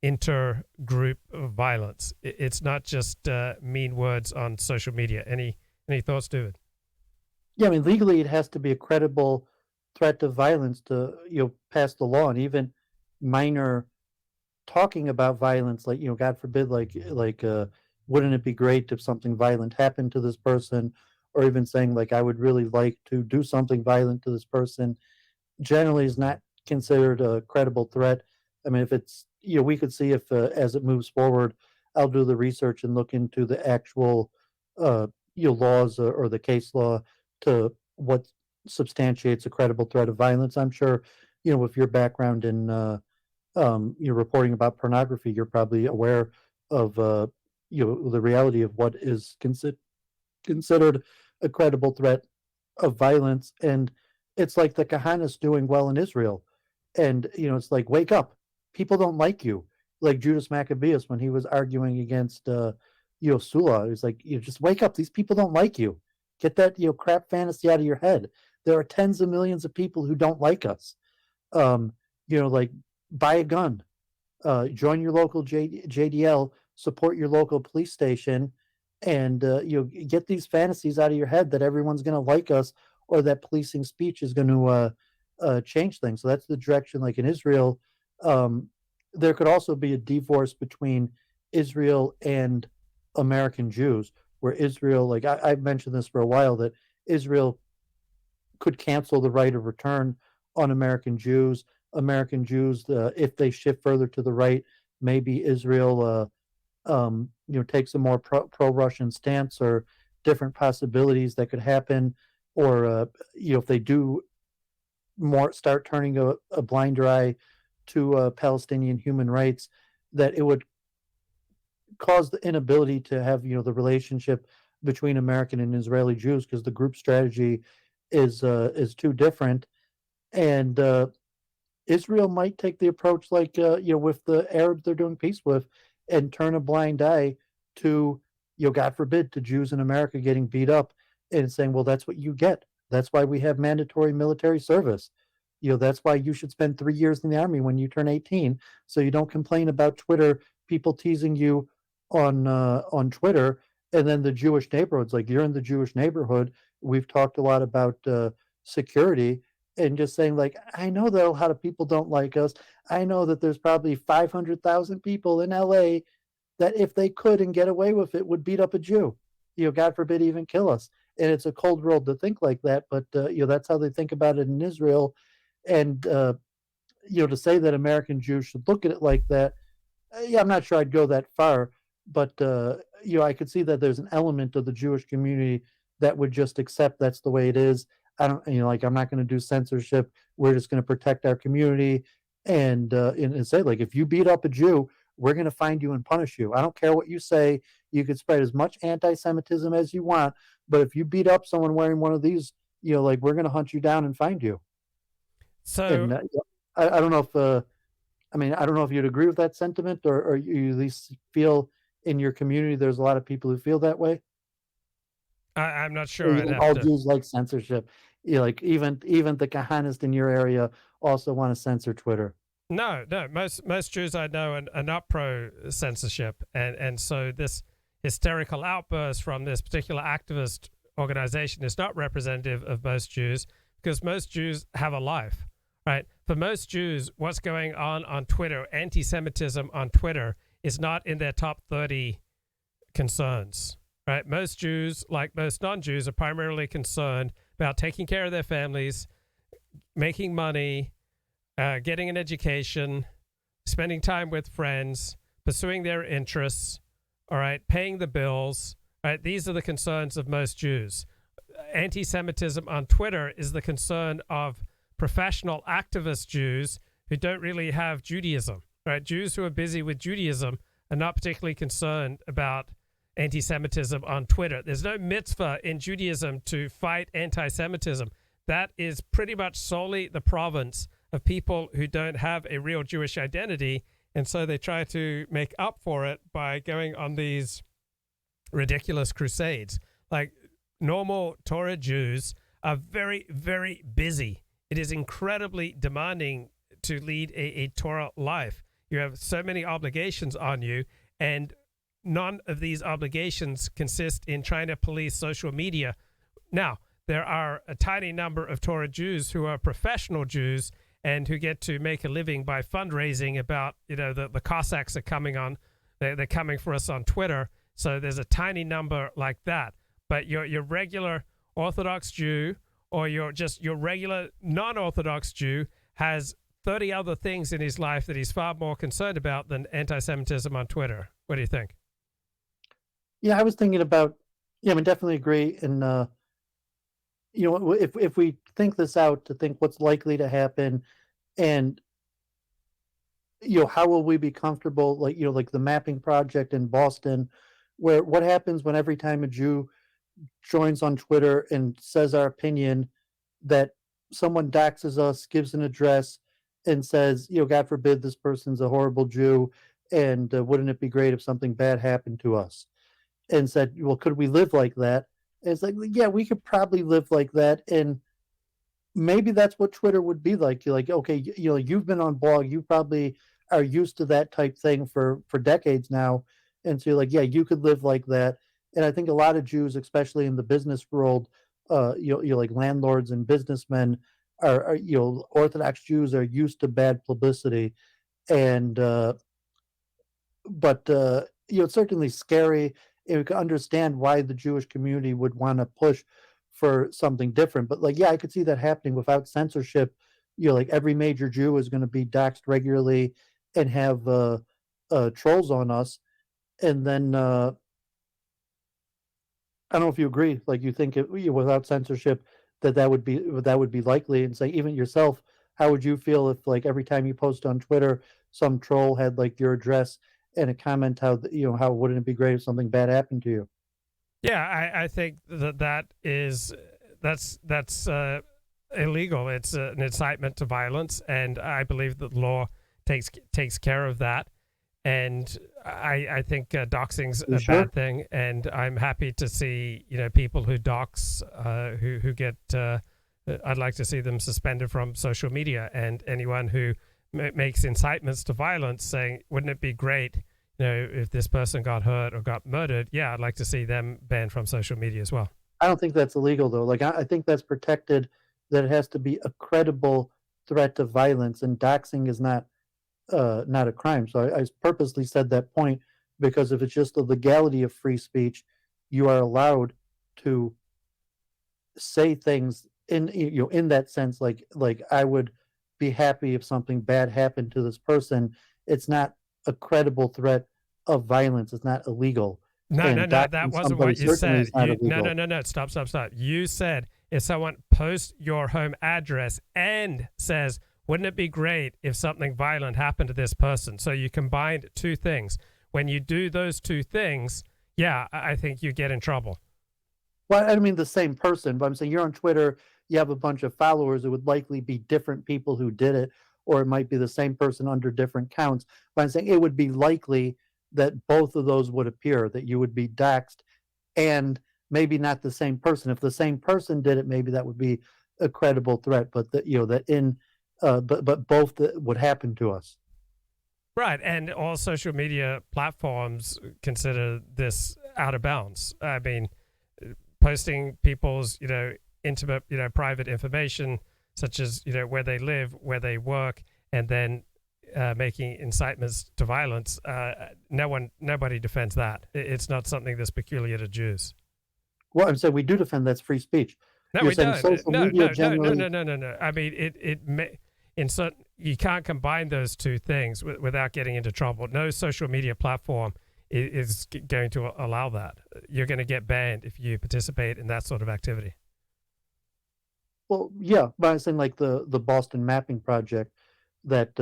[SPEAKER 1] inter-group violence. It's not just mean words on social media. Any thoughts, Dooovid?
[SPEAKER 11] Yeah, I mean, legally, it has to be a credible threat to violence to pass the law, and even minor talking about violence, like God forbid, wouldn't it be great if something violent happened to this person, or even saying like I would really like to do something violent to this person, generally is not considered a credible threat. I mean, if it's we could see if as it moves forward, I'll do the research and look into the actual laws or the case law to what substantiates a credible threat of violence. I'm sure with your background in you're reporting about pornography, you're probably aware of the reality of what is considered a credible threat of violence. And it's like the Kahanas doing well in Israel, and it's like, wake up, people don't like you. Like Judas Maccabeus, when he was arguing against Sulla, he was like, just wake up, these people don't like you. Get that crap fantasy out of your head. There are tens of millions of people who don't like us. Like, buy a gun, join your local JDL, support your local police station, and get these fantasies out of your head that everyone's going to like us, or that policing speech is going to change things. So that's the direction. Like in Israel, there could also be a divorce between Israel and American Jews, where Israel, like I've mentioned this for a while, that Israel could cancel the right of return on American Jews. American Jews, if they shift further to the right, maybe Israel, takes a more pro-Russian stance, or different possibilities that could happen. Or, if they do start turning a blinder eye to Palestinian human rights, that it would cause the inability to have, the relationship between American and Israeli Jews, because the group strategy is too different. And Israel might take the approach like, with the Arabs they're doing peace with, and turn a blind eye to, God forbid, to Jews in America getting beat up, and saying, well, that's what you get. That's why we have mandatory military service. That's why you should spend 3 years in the army when you turn 18, so you don't complain about Twitter, people teasing you on Twitter. And then the Jewish neighborhoods, like you're in the Jewish neighborhood, we've talked a lot about security, and just saying like, I know that a lot of people don't like us. I know that there's probably 500,000 people in LA that if they could and get away with it would beat up a Jew, God forbid, even kill us. And it's a cold world to think like that, but that's how they think about it in Israel. And to say that American Jews should look at it like that, I'm not sure I'd go that far, but I could see that there's an element of the Jewish community that would just accept that's the way it is. I don't, I'm not going to do censorship. We're just going to protect our community, and say, like, if you beat up a Jew, we're going to find you and punish you. I don't care what you say. You can spread as much anti-Semitism as you want, but if you beat up someone wearing one of these, we're going to hunt you down and find you.
[SPEAKER 1] So
[SPEAKER 11] and, I don't know if, I don't know if you'd agree with that sentiment, or you at least feel in your community there's a lot of people who feel that way.
[SPEAKER 1] I'm not sure.
[SPEAKER 11] All Jews like censorship. Like even the Kahanist in your area also want to censor Twitter.
[SPEAKER 1] No. Most Jews I know are not pro censorship, and so this hysterical outburst from this particular activist organization is not representative of most Jews, because most Jews have a life, right? For most Jews, what's going on Twitter, anti-Semitism on Twitter, is not in their top 30 concerns, right? Most Jews, like most non-Jews, are primarily concerned about taking care of their families, making money, getting an education, spending time with friends, pursuing their interests, all right, paying the bills, right? These are the concerns of most Jews. Anti-Semitism on Twitter is the concern of professional activist Jews who don't really have Judaism, right? Jews who are busy with Judaism are not particularly concerned about anti-Semitism on Twitter. There's no mitzvah in Judaism to fight anti-Semitism. That is pretty much solely the province of people who don't have a real Jewish identity. And so they try to make up for it by going on these ridiculous crusades. Like, normal Torah Jews are very, very busy. It is incredibly demanding to lead a Torah life. You have so many obligations on you, and none of these obligations consist in trying to police social media. Now, there are a tiny number of Torah Jews who are professional Jews and who get to make a living by fundraising about, the Cossacks are coming on, they're coming for us on Twitter. So there's a tiny number like that. But your regular Orthodox Jew or your regular non-Orthodox Jew has 30 other things in his life that he's far more concerned about than anti-Semitism on Twitter. What do you think?
[SPEAKER 11] Yeah, I was thinking about, I mean, definitely agree. And, if we think this out, to think what's likely to happen and, how will we be comfortable, like the mapping project in Boston, where what happens when every time a Jew joins on Twitter and says our opinion, that someone doxes us, gives an address, and says, God forbid this person's a horrible Jew, and wouldn't it be great if something bad happened to us? And said, well, could we live like that? And it's like, yeah, we could probably live like that, and maybe that's what Twitter would be like. You're like, okay, you've been on blog, you probably are used to that type thing for decades now, and so you're like, yeah, you could live like that. And I think a lot of Jews, especially in the business world, like landlords and businessmen, are Orthodox Jews are used to bad publicity, and but it's certainly scary. And we can understand why the Jewish community would want to push for something different. But I could see that happening without censorship. Like every major Jew is going to be doxxed regularly and have trolls on us. And then I don't know if you agree. Like, you think without censorship that would be likely. And say, even yourself, how would you feel if every time you post on Twitter, some troll had your address and a comment how wouldn't it be great if something bad happened to you?
[SPEAKER 1] Yeah, I think that's illegal. It's an incitement to violence, and I believe that the law takes care of that. And I think doxing's a bad thing, and I'm happy to see people who dox who get. I'd like to see them suspended from social media, and anyone who makes incitements to violence, saying, wouldn't it be great, if this person got hurt or got murdered? Yeah, I'd like to see them banned from social media as well.
[SPEAKER 11] I don't think that's illegal, though. I think that's protected, that it has to be a credible threat to violence, and doxing is not a crime. So I purposely said that point, because if it's just the legality of free speech, you are allowed to say things in that sense, like I would be happy if something bad happened to this person. It's not a credible threat of violence. It's not illegal.
[SPEAKER 1] No, that wasn't what you said. No. Stop. You said if someone posts your home address and says, wouldn't it be great if something violent happened to this person? So you combined two things. When you do those two things, yeah, I think you get in trouble.
[SPEAKER 11] Well, I don't mean the same person, but I'm saying you're on Twitter, you have a bunch of followers. It would likely be different people who did it, or it might be the same person under different counts. But I'm saying it would be likely that both of those would appear, that you would be doxxed, and maybe not the same person. If the same person did it, maybe that would be a credible threat, but but both would happen to us.
[SPEAKER 1] Right, and all social media platforms consider this out of bounds. I mean, posting people's, intimate, private information, such as, where they live, where they work, and then making incitements to violence. Nobody defends that. It's not something that's peculiar to Jews.
[SPEAKER 11] Well, I'm saying we do defend that's free speech.
[SPEAKER 1] No, we don't. No. I mean, you can't combine those two things without getting into trouble. No social media platform is going to allow that. You're going to get banned if you participate in that sort of activity.
[SPEAKER 11] Well, yeah, but I'm saying the Boston mapping project that,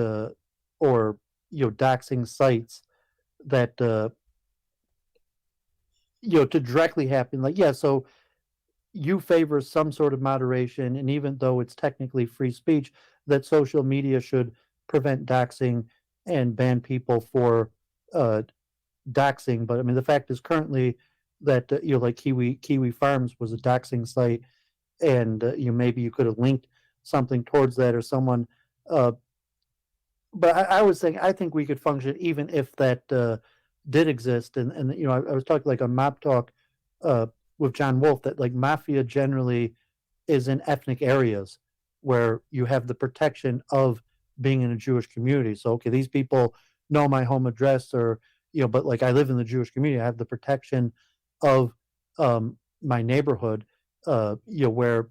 [SPEAKER 11] or doxing sites that, to directly happen. So you favor some sort of moderation, and even though it's technically free speech, that social media should prevent doxing and ban people for doxing. But I mean, the fact is currently that like Kiwi Farms was a doxing site, and maybe you could have linked something towards that or someone. But I was saying I think we could function even if that did exist. And I was talking like on Mob Talk with John Wolfe that like mafia generally is in ethnic areas where you have the protection of being in a Jewish community. So okay, these people know my home address, or but like I live in the Jewish community, I have the protection of my neighborhood. Where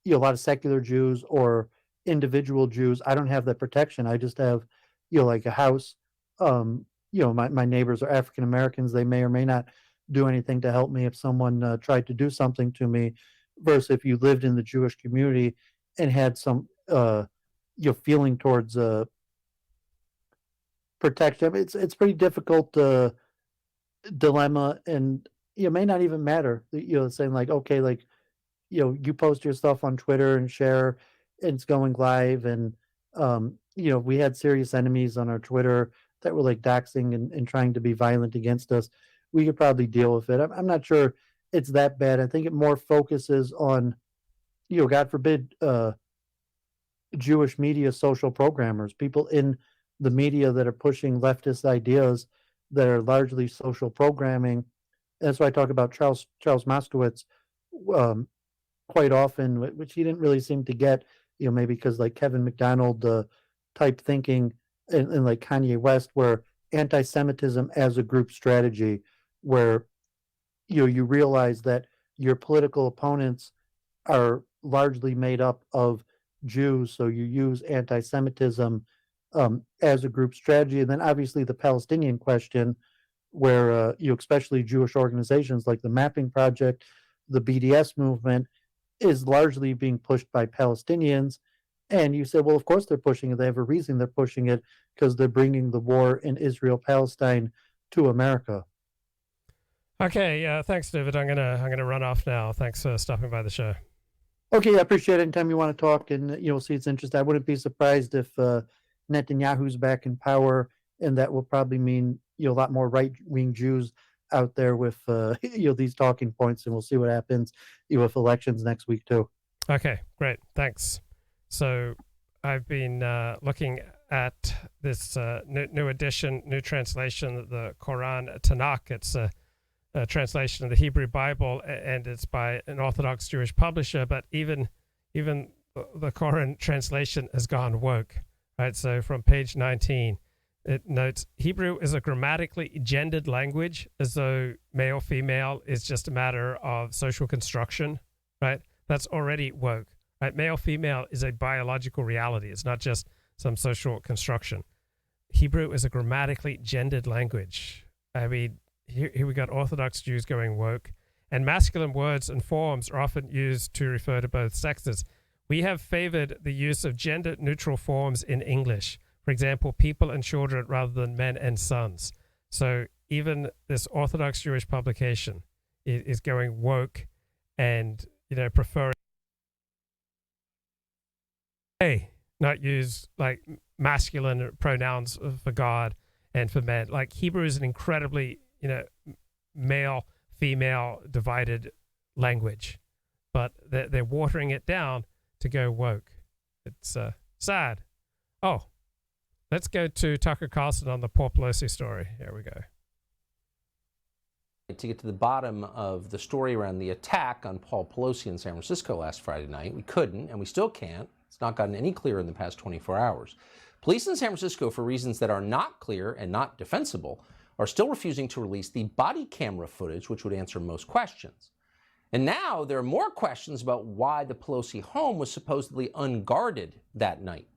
[SPEAKER 11] a lot of secular Jews or individual Jews, I don't have that protection. I just have like a house. My neighbors are African Americans. They may or may not do anything to help me if someone tried to do something to me. Versus if you lived in the Jewish community and had some feeling towards protection. I mean, it's pretty difficult dilemma, and it may not even matter. Saying like, okay, like you post your stuff on Twitter and share, and it's going live, and we had serious enemies on our Twitter that were like doxing and trying to be violent against us. We could probably deal with it. I'm not sure it's that bad. I think it more focuses on, God forbid, Jewish media social programmers, people in the media that are pushing leftist ideas that are largely social programming. That's why I talk about Charles Moskowitz quite often, which he didn't really seem to get, maybe because like Kevin McDonald type thinking and like Kanye West, where anti-Semitism as a group strategy, where you realize that your political opponents are largely made up of Jews, so you use anti-Semitism as a group strategy. And then obviously the Palestinian question, where especially Jewish organizations like the Mapping Project, the BDS movement, is largely being pushed by Palestinians. And you say, well, of course they're pushing it. They have a reason they're pushing it, because they're bringing the war in Israel-Palestine to America.
[SPEAKER 1] Okay, thanks, David. I'm gonna run off now. Thanks for stopping by the show.
[SPEAKER 11] Okay, I appreciate it. Anytime you want to talk, and you'll see it's interesting. I wouldn't be surprised if Netanyahu's back in power, and that will probably mean a lot more right-wing Jews out there with these talking points, and we'll see what happens with elections next week too.
[SPEAKER 1] Okay, great, thanks. So I've been looking at this new edition, new translation of the Quran Tanakh. It's a translation of the Hebrew Bible, and it's by an Orthodox Jewish publisher. But even the Quran translation has gone woke, right? So from page 19, it notes Hebrew is a grammatically gendered language, as though male female is just a matter of social construction, right? That's already woke, right? Male female is a biological reality. It's not just some social construction. Hebrew is a grammatically gendered language. I mean, here we got Orthodox Jews going woke, and masculine words and forms are often used to refer to both sexes. We have favored the use of gender-neutral forms in English. For example, people and children rather than men and sons. So even this Orthodox Jewish publication is going woke and, preferring not use like masculine pronouns for God and for men. Like Hebrew is an incredibly male, female divided language, but they're watering it down to go woke. It's sad. Oh, let's go to Tucker Carlson on the Paul Pelosi story. Here we go.
[SPEAKER 2] To get to the bottom of the story around the attack on Paul Pelosi in San Francisco last Friday night, we couldn't, and we still can't. It's not gotten any clearer in the past 24 hours. Police in San Francisco, for reasons that are not clear and not defensible, are still refusing to release the body camera footage, which would answer most questions. And now there are more questions about why the Pelosi home was supposedly unguarded that night.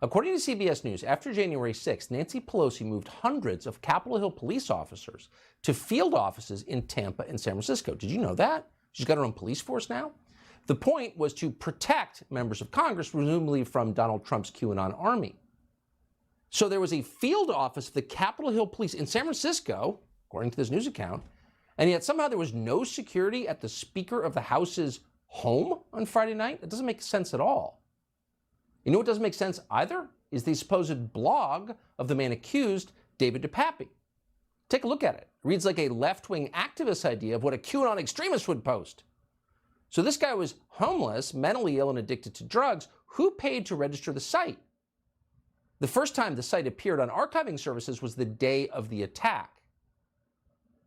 [SPEAKER 2] According to CBS News, after January 6th, Nancy Pelosi moved hundreds of Capitol Hill police officers to field offices in Tampa and San Francisco. Did you know that? She's got her own police force now? The point was to protect members of Congress, presumably from Donald Trump's QAnon army. So there was a field office of the Capitol Hill Police in San Francisco, according to this news account, and yet somehow there was no security at the Speaker of the House's home on Friday night? It doesn't make sense at all. You know what doesn't make sense either? Is the supposed blog of the man accused, David DePappy. Take a look at it. It reads like a left-wing activist idea of what a QAnon extremist would post. So this guy was homeless, mentally ill, and addicted to drugs. Who paid to register the site? The first time the site appeared on archiving services was the day of the attack.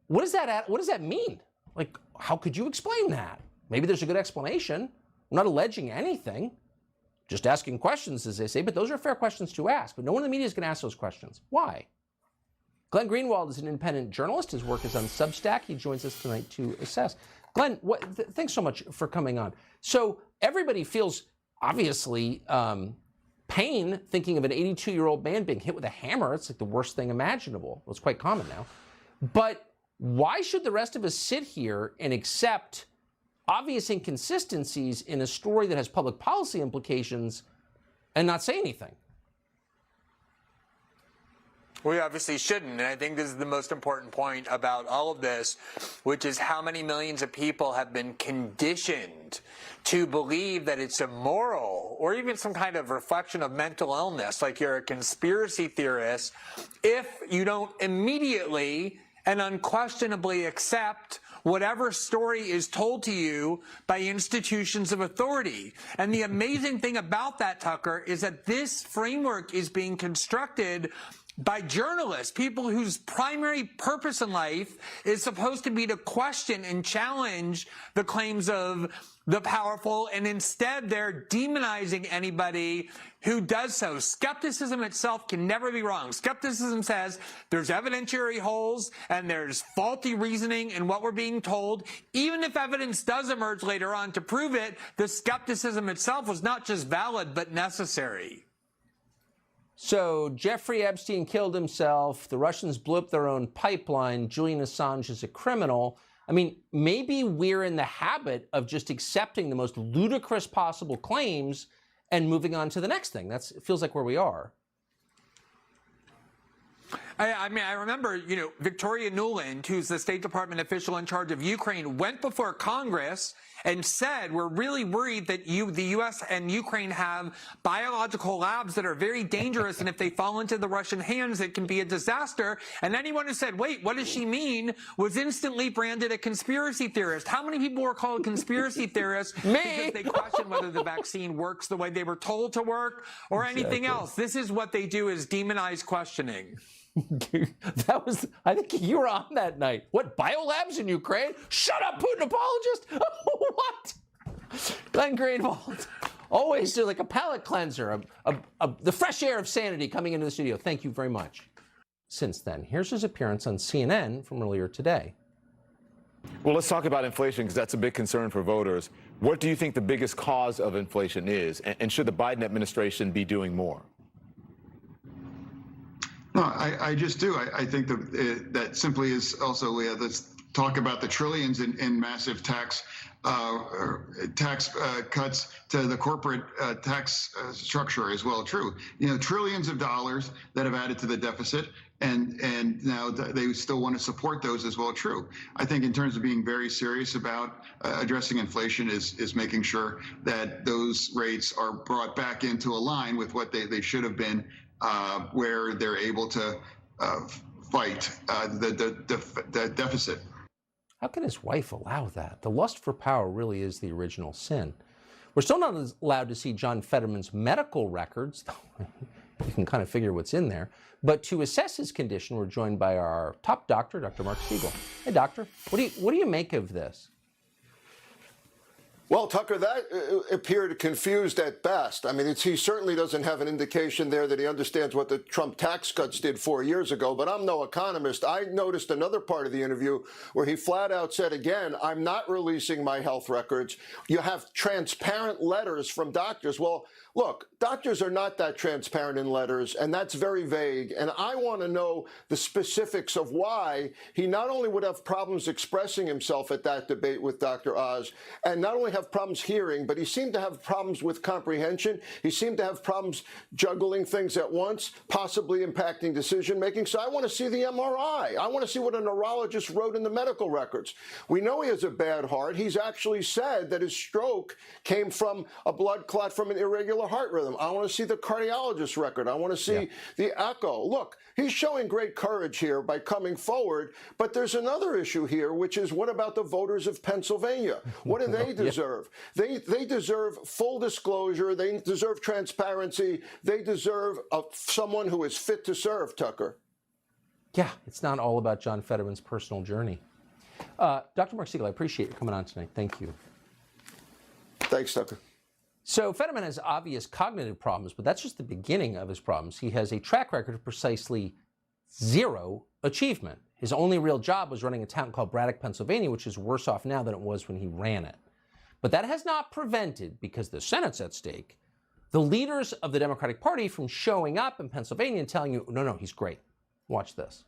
[SPEAKER 2] What does that mean? Like, how could you explain that? Maybe there's a good explanation. I'm not alleging anything. Just asking questions, as they say, but those are fair questions to ask. But no one in the media is going to ask those questions. Why? Glenn Greenwald is an independent journalist. His work is on Substack. He joins us tonight to assess. Glenn, thanks so much for coming on. So everybody feels, obviously, pain thinking of an 82-year-old man being hit with a hammer. It's like the worst thing imaginable. Well, it's quite common now. But why should the rest of us sit here and accept obvious inconsistencies in a story that has public policy implications and not say anything?
[SPEAKER 12] We obviously shouldn't, and I think this is the most important point about all of this, which is how many millions of people have been conditioned to believe that it's immoral or even some kind of reflection of mental illness, like you're a conspiracy theorist, if you don't immediately and unquestionably accept whatever story is told to you by institutions of authority. And the amazing thing about that, Tucker, is that this framework is being constructed by journalists, people whose primary purpose in life is supposed to be to question and challenge the claims of the powerful, and instead they're demonizing anybody who does so. Skepticism itself can never be wrong. Skepticism says there's evidentiary holes and there's faulty reasoning in what we're being told. Even if evidence does emerge later on to prove it, the skepticism itself was not just valid but necessary.
[SPEAKER 2] So Jeffrey Epstein killed himself. The Russians blew up their own pipeline. Julian Assange is a criminal. I mean, maybe we're in the habit of just accepting the most ludicrous possible claims and moving on to the next thing. It feels like where we are.
[SPEAKER 12] I mean, I remember, Victoria Nuland, who's the State Department official in charge of Ukraine, went before Congress and said, we're really worried that the U.S. and Ukraine have biological labs that are very dangerous, and if they fall into the Russian hands, it can be a disaster. And anyone who said, wait, what does she mean, was instantly branded a conspiracy theorist. How many people were called conspiracy theorists because they question whether the vaccine works the way they were told to work or anything else? This is what they do, is demonize questioning.
[SPEAKER 2] I think you were on that night. What, biolabs in Ukraine? Shut up, Putin apologist! What? Glenn Greenwald, always do like a palate cleanser, the fresh air of sanity coming into the studio. Thank you very much. Since then, here's his appearance on CNN from earlier today.
[SPEAKER 13] Well, let's talk about inflation, because that's a big concern for voters. What do you think the biggest cause of inflation is, and should the Biden administration be doing more?
[SPEAKER 14] No, I just do. I think that simply is also, let's talk about the trillions in massive tax cuts to the corporate tax structure as well. True. Trillions of dollars that have added to the deficit, and now they still want to support those as well. True. I think in terms of being very serious about addressing inflation is making sure that those rates are brought back into a line with what they should have been, where they're able to fight the deficit.
[SPEAKER 2] How can his wife allow that? The lust for power really is the original sin. We're still not allowed to see John Fetterman's medical records, though you can kind of figure what's in there. But to assess his condition, we're joined by our top doctor, Dr. Mark Siegel. Hey, doctor, what do you make of this?
[SPEAKER 15] Well, Tucker, that appeared confused at best. I mean, he certainly doesn't have an indication there that he understands what the Trump tax cuts did 4 years ago, but I'm no economist. I noticed another part of the interview where he flat out said, again, I'm not releasing my health records. You have transparent letters from doctors. Well, look, doctors are not that transparent in letters, and that's very vague. And I want to know the specifics of why he not only would have problems expressing himself at that debate with Dr. Oz, and not only have problems hearing, but he seemed to have problems with comprehension. He seemed to have problems juggling things at once, possibly impacting decision making. So I want to see the MRI. I want to see what a neurologist wrote in the medical records. We know he has a bad heart. He's actually said that his stroke came from a blood clot from an irregular heart rhythm. I want to see the cardiologist record. I want to see the echo. Look, he's showing great courage here by coming forward, but there's another issue here, which is what about the voters of Pennsylvania? What do they deserve? They deserve full disclosure. They deserve transparency. They deserve someone who is fit to serve, Tucker.
[SPEAKER 2] Yeah, it's not all about John Fetterman's personal journey. Dr. Mark Siegel, I appreciate you coming on tonight. Thank you.
[SPEAKER 15] Thanks, Tucker.
[SPEAKER 2] So Fetterman has obvious cognitive problems, but that's just the beginning of his problems. He has a track record of precisely zero achievement. His only real job was running a town called Braddock, Pennsylvania, which is worse off now than it was when he ran it. But that has not prevented, because the Senate's at stake, the leaders of the Democratic Party from showing up in Pennsylvania and telling you, no, he's great. Watch this.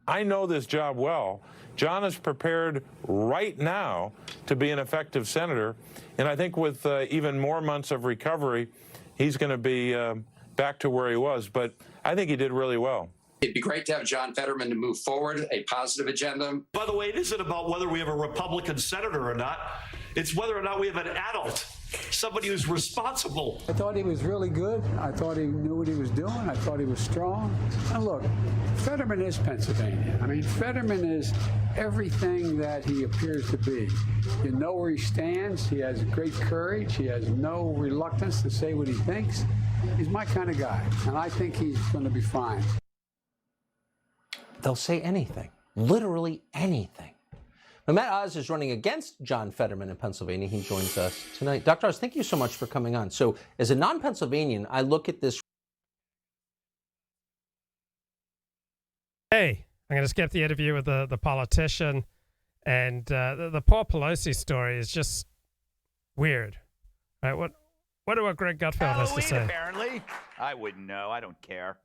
[SPEAKER 16] I know this job well. John is prepared right now to be an effective senator. And I think with even more months of recovery, he's going to be back to where he was. But I think he did really well.
[SPEAKER 17] It'd be great to have John Fetterman to move forward a positive agenda.
[SPEAKER 18] By the way, it isn't about whether we have a Republican senator or not. It's whether or not we have an adult, somebody who's responsible.
[SPEAKER 19] I thought he was really good. I thought he knew what he was doing. I thought he was strong. And look, Fetterman is Pennsylvania. I mean, Fetterman is everything that he appears to be. You know where he stands. He has great courage. He has no reluctance to say what he thinks. He's my kind of guy, and I think he's going to be fine.
[SPEAKER 2] They'll say anything, literally anything. Mehmet Oz is running against John Fetterman in Pennsylvania. He joins us tonight. Dr. Oz, thank you so much for coming on. So as a non-Pennsylvanian, I look at this.
[SPEAKER 1] Hey, I'm going to skip the interview with the politician. And the Paul Pelosi story is just weird. Right? What do Greg Gutfeld has to say?
[SPEAKER 20] Apparently. I wouldn't know. I don't care.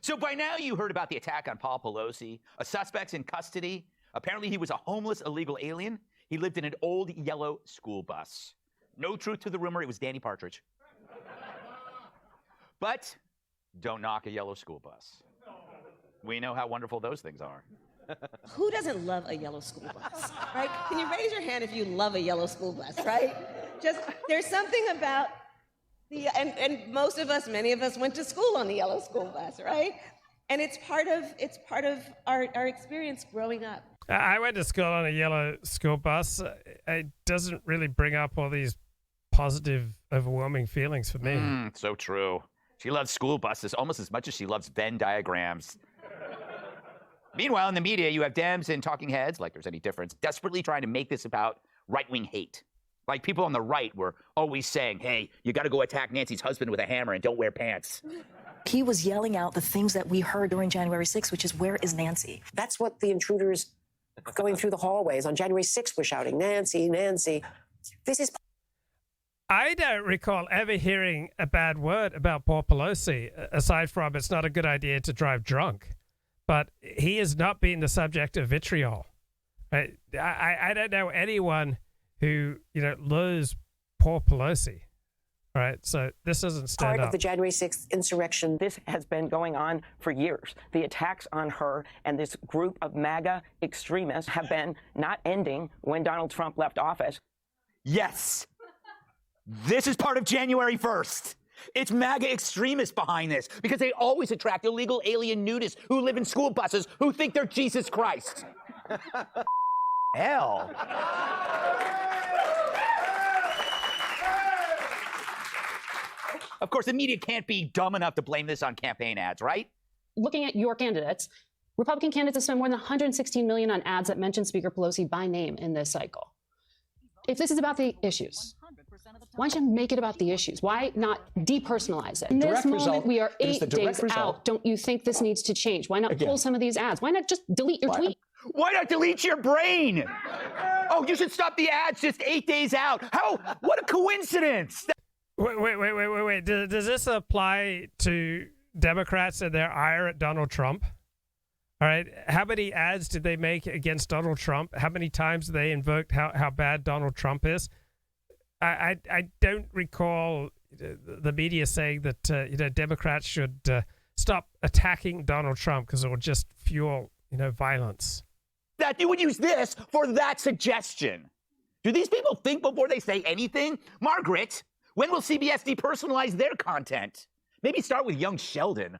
[SPEAKER 20] So by now you heard about the attack on Paul Pelosi. A suspect's in custody. Apparently he was a homeless illegal alien. He lived in an old yellow school bus. No truth to the rumor, it was Danny Partridge. But don't knock a yellow school bus. We know how wonderful those things are.
[SPEAKER 21] Who doesn't love a yellow school bus, right? Can you raise your hand if you love a yellow school bus, right? Just, there's something about and most of us, many of us went to school on the yellow school bus, right? And it's part of our experience growing up.
[SPEAKER 1] I went to school on a yellow school bus. It doesn't really bring up all these positive, overwhelming feelings for me.
[SPEAKER 20] So true. She loves school buses almost as much as she loves Venn diagrams. Meanwhile, in the media, you have Dems and talking heads, like there's any difference, desperately trying to make this about right-wing hate. Like people on the right were always saying, hey, you got to go attack Nancy's husband with a hammer and don't wear pants.
[SPEAKER 22] He was yelling out the things that we heard during January 6th, which is, where is Nancy?
[SPEAKER 23] That's what the intruders going through the hallways on January 6th were shouting, Nancy, Nancy. This is...
[SPEAKER 1] I don't recall ever hearing a bad word about Paul Pelosi, aside from it's not a good idea to drive drunk. But he has not been the subject of vitriol. Right? I don't know anyone who, loves Paul Pelosi. All right, so this doesn't stand
[SPEAKER 23] part
[SPEAKER 1] up.
[SPEAKER 23] Of the January 6th insurrection.
[SPEAKER 24] This has been going on for years. The attacks on her and this group of MAGA extremists have been not ending when Donald Trump left office.
[SPEAKER 20] Yes, this is part of January 1st. It's MAGA extremists behind this because they always attract illegal alien nudists who live in school buses who think they're Jesus Christ. Hell. Of course, the media can't be dumb enough to blame this on campaign ads, right?
[SPEAKER 25] Looking at your candidates, Republican candidates have spent more than $116 million on ads that mention Speaker Pelosi by name in this cycle. If this is about the issues, why don't you make it about the issues? Why not depersonalize it? In this moment, we are 8 days out. Don't you think this needs to change? Why not pull some of these ads? Why not just delete your tweet?
[SPEAKER 20] Why not delete your brain? Oh, you should stop the ads just 8 days out. How? What a coincidence.
[SPEAKER 1] Wait. Does this apply to Democrats and their ire at Donald Trump? All right. How many ads did they make against Donald Trump? How many times they invoked how bad Donald Trump is? I don't recall the media saying that Democrats should stop attacking Donald Trump because it will just fuel violence.
[SPEAKER 20] That you would use this for that suggestion. Do these people think before they say anything? Margaret, when will CBS depersonalize their content? Maybe start with young Sheldon.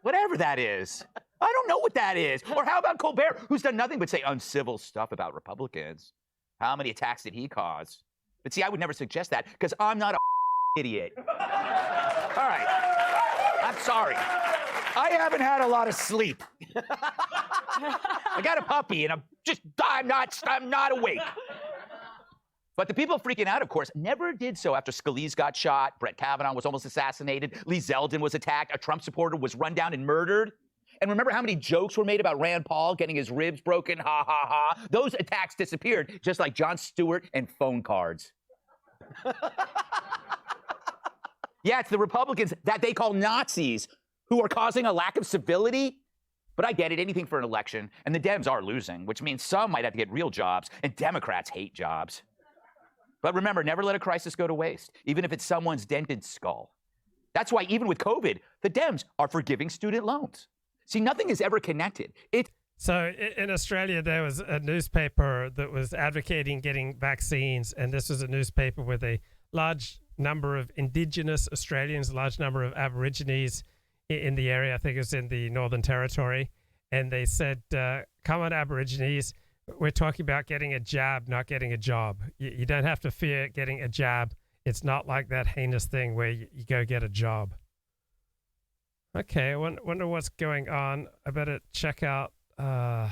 [SPEAKER 20] Whatever that is. I don't know what that is. Or how about Colbert, who's done nothing but say uncivil stuff about Republicans? How many attacks did he cause? But see, I would never suggest that because I'm not a idiot. All right. I'm sorry. I haven't had a lot of sleep. I got a puppy and I'm not awake. But the people freaking out, of course, never did so after Scalise got shot, Brett Kavanaugh was almost assassinated, Lee Zeldin was attacked, a Trump supporter was run down and murdered. And remember how many jokes were made about Rand Paul getting his ribs broken? Ha, ha, ha. Those attacks disappeared, just like Jon Stewart and phone cards. Yeah, it's the Republicans that they call Nazis who are causing a lack of civility. But I get it, anything for an election. And the Dems are losing, which means some might have to get real jobs, and Democrats hate jobs. But remember, never let a crisis go to waste, even if it's someone's dented skull. That's why even with COVID, the Dems are forgiving student loans. See, nothing is ever connected.
[SPEAKER 1] So in Australia, there was a newspaper that was advocating getting vaccines, and this was a newspaper with a large number of Indigenous Australians, a large number of Aborigines in the area. I think it was in the Northern Territory. And they said, come on, Aborigines, we're talking about getting a jab, not getting a job. You don't have to fear getting a jab. It's not like that heinous thing where you go get a job. Okay, I wonder what's going on. I better check out a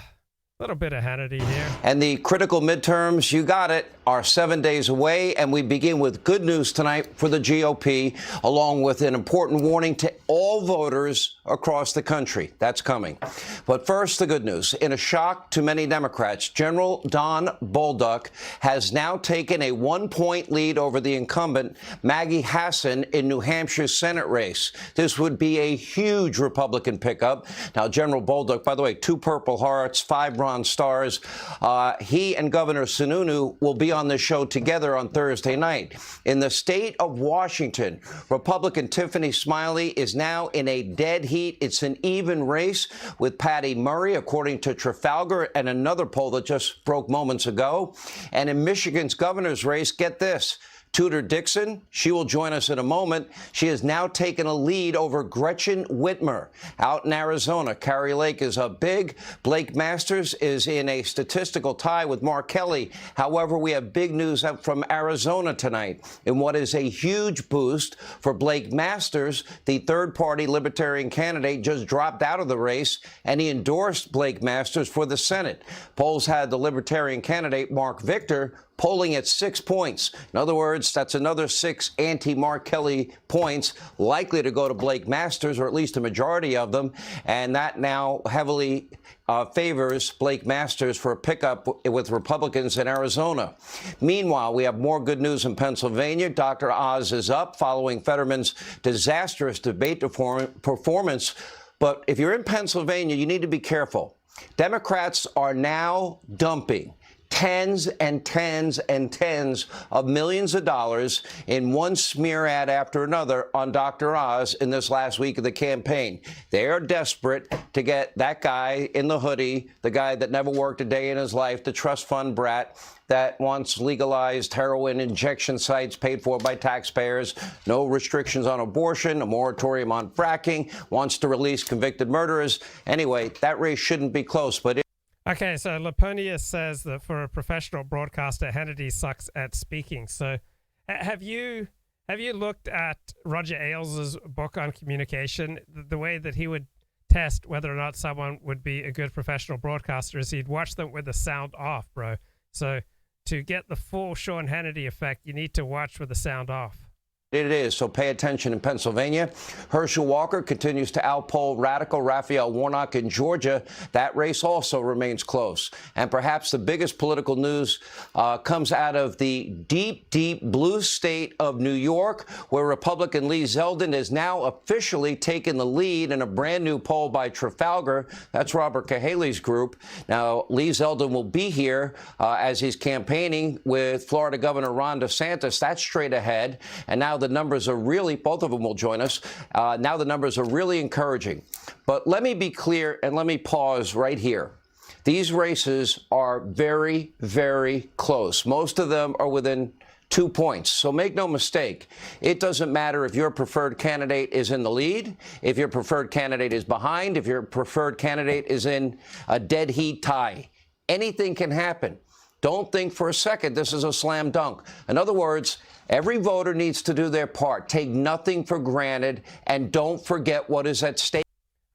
[SPEAKER 1] little bit of Hannity here.
[SPEAKER 2] And the critical midterms, you got it, are 7 days away, and we begin with good news tonight for the GOP, along with an important warning to all voters across the country. That's coming. But first, the good news. In a shock to many Democrats, General Don Bolduc has now taken a 1-point lead over the incumbent Maggie Hassan in New Hampshire's Senate race. This would be a huge Republican pickup. Now, General Bolduc, by the way, 2 Purple Hearts, 5 Bronze Stars. He and Governor Sununu will be on the show together on Thursday night. In the state of Washington, Republican Tiffany Smiley is now in a dead heat. It's an even race with Patty Murray, according to Trafalgar and another poll that just broke moments ago. And in Michigan's governor's race, get this. Tudor Dixon, she will join us in a moment. She has now taken a lead over Gretchen Whitmer. Out in Arizona, Kari Lake is up big. Blake Masters is in a statistical tie with Mark Kelly. However, we have big news up from Arizona tonight. In what is a huge boost for Blake Masters, the third-party Libertarian candidate just dropped out of the race, and he endorsed Blake Masters for the Senate. Polls had the Libertarian candidate, Mark Victor, polling at 6 points. In other words, that's another 6 anti-Mark Kelly points likely to go to Blake Masters, or at least a majority of them. And that now heavily favors Blake Masters for a pickup with Republicans in Arizona. Meanwhile, we have more good news in Pennsylvania. Dr. Oz is up following Fetterman's disastrous debate performance. But if you're in Pennsylvania, you need to be careful. Democrats are now dumping tens and tens and tens of millions of dollars in one smear ad after another on Dr. Oz in this last week of the campaign. They are desperate to get that guy in the hoodie, the guy that never worked a day in his life, the trust fund brat that wants legalized heroin injection sites paid for by taxpayers, no restrictions on abortion, a moratorium on fracking, wants to release convicted murderers. Anyway, that race shouldn't be close, but
[SPEAKER 1] Okay, so Laponia says that for a professional broadcaster, Hannity sucks at speaking. So have you looked at Roger Ailes' book on communication? The way that he would test whether or not someone would be a good professional broadcaster is he'd watch them with the sound off, bro. So to get the full Sean Hannity effect, you need to watch with the sound off.
[SPEAKER 3] It is, so pay attention in Pennsylvania. Herschel Walker continues to outpoll radical Raphael Warnock in Georgia. That race also remains close. And perhaps the biggest political news comes out of the deep, deep blue state of New York, where Republican Lee Zeldin is now officially taken the lead in a brand new poll by Trafalgar. That's Robert Cahaley's group. Now, Lee Zeldin will be here as he's campaigning with Florida Governor Ron DeSantis. That's straight ahead. And now the numbers are really, both of them will join us. Now the numbers are really encouraging. But let me be clear and let me pause right here. These races are very, very close. Most of them are within 2 points. So make no mistake, it doesn't matter if your preferred candidate is in the lead, if your preferred candidate is behind, if your preferred candidate is in a dead heat tie. Anything can happen. Don't think for a second this is a slam dunk. In other words, every voter needs to do their part. Take nothing for granted and don't forget what is at stake.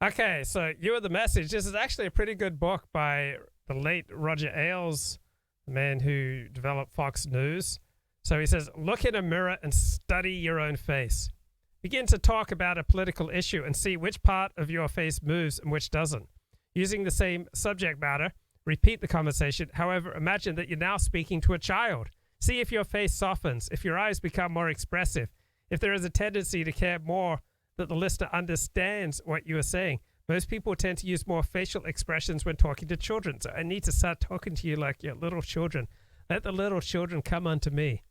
[SPEAKER 1] Okay, so you are the message. This is actually a pretty good book by the late Roger Ailes, the man who developed Fox News. So he says, look in a mirror and study your own face. Begin to talk about a political issue and see which part of your face moves and which doesn't. Using the same subject matter, repeat the conversation. However, imagine that you're now speaking to a child. See if your face softens, if your eyes become more expressive, if there is a tendency to care more that the listener understands what you are saying. Most people tend to use more facial expressions when talking to children. So I need to start talking to you like you're little children. Let the little children come unto me.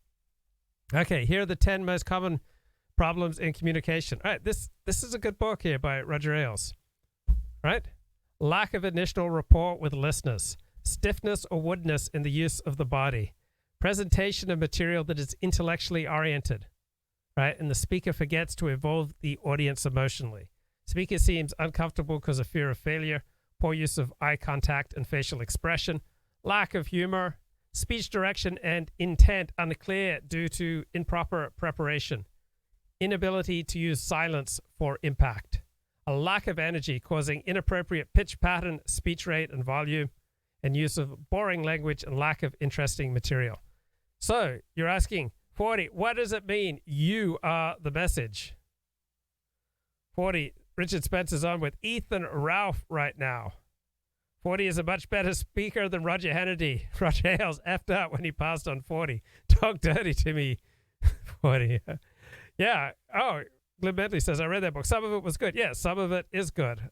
[SPEAKER 1] Okay, here are the 10 most common problems in communication. All right, this is a good book here by Roger Ailes. Right? Lack of initial rapport with listeners. Stiffness or woodness in the use of the body. Presentation of material that is intellectually oriented. Right? And the speaker forgets to involve the audience emotionally. Speaker seems uncomfortable because of fear of failure. Poor use of eye contact and facial expression. Lack of humor. Speech direction and intent unclear due to improper preparation. Inability to use silence for impact. A lack of energy causing inappropriate pitch pattern, speech rate, and volume, and use of boring language and lack of interesting material. So you're asking, 40, what does it mean? You are the message. 40, Richard Spencer's on with Ethan Ralph right now. 40 is a much better speaker than Roger Hannity. Roger Ailes effed out when he passed on 40. Talk dirty to me, 40. Yeah. Oh, Glenn Bentley says, I read that book. Some of it was good. Yeah, some of it is good.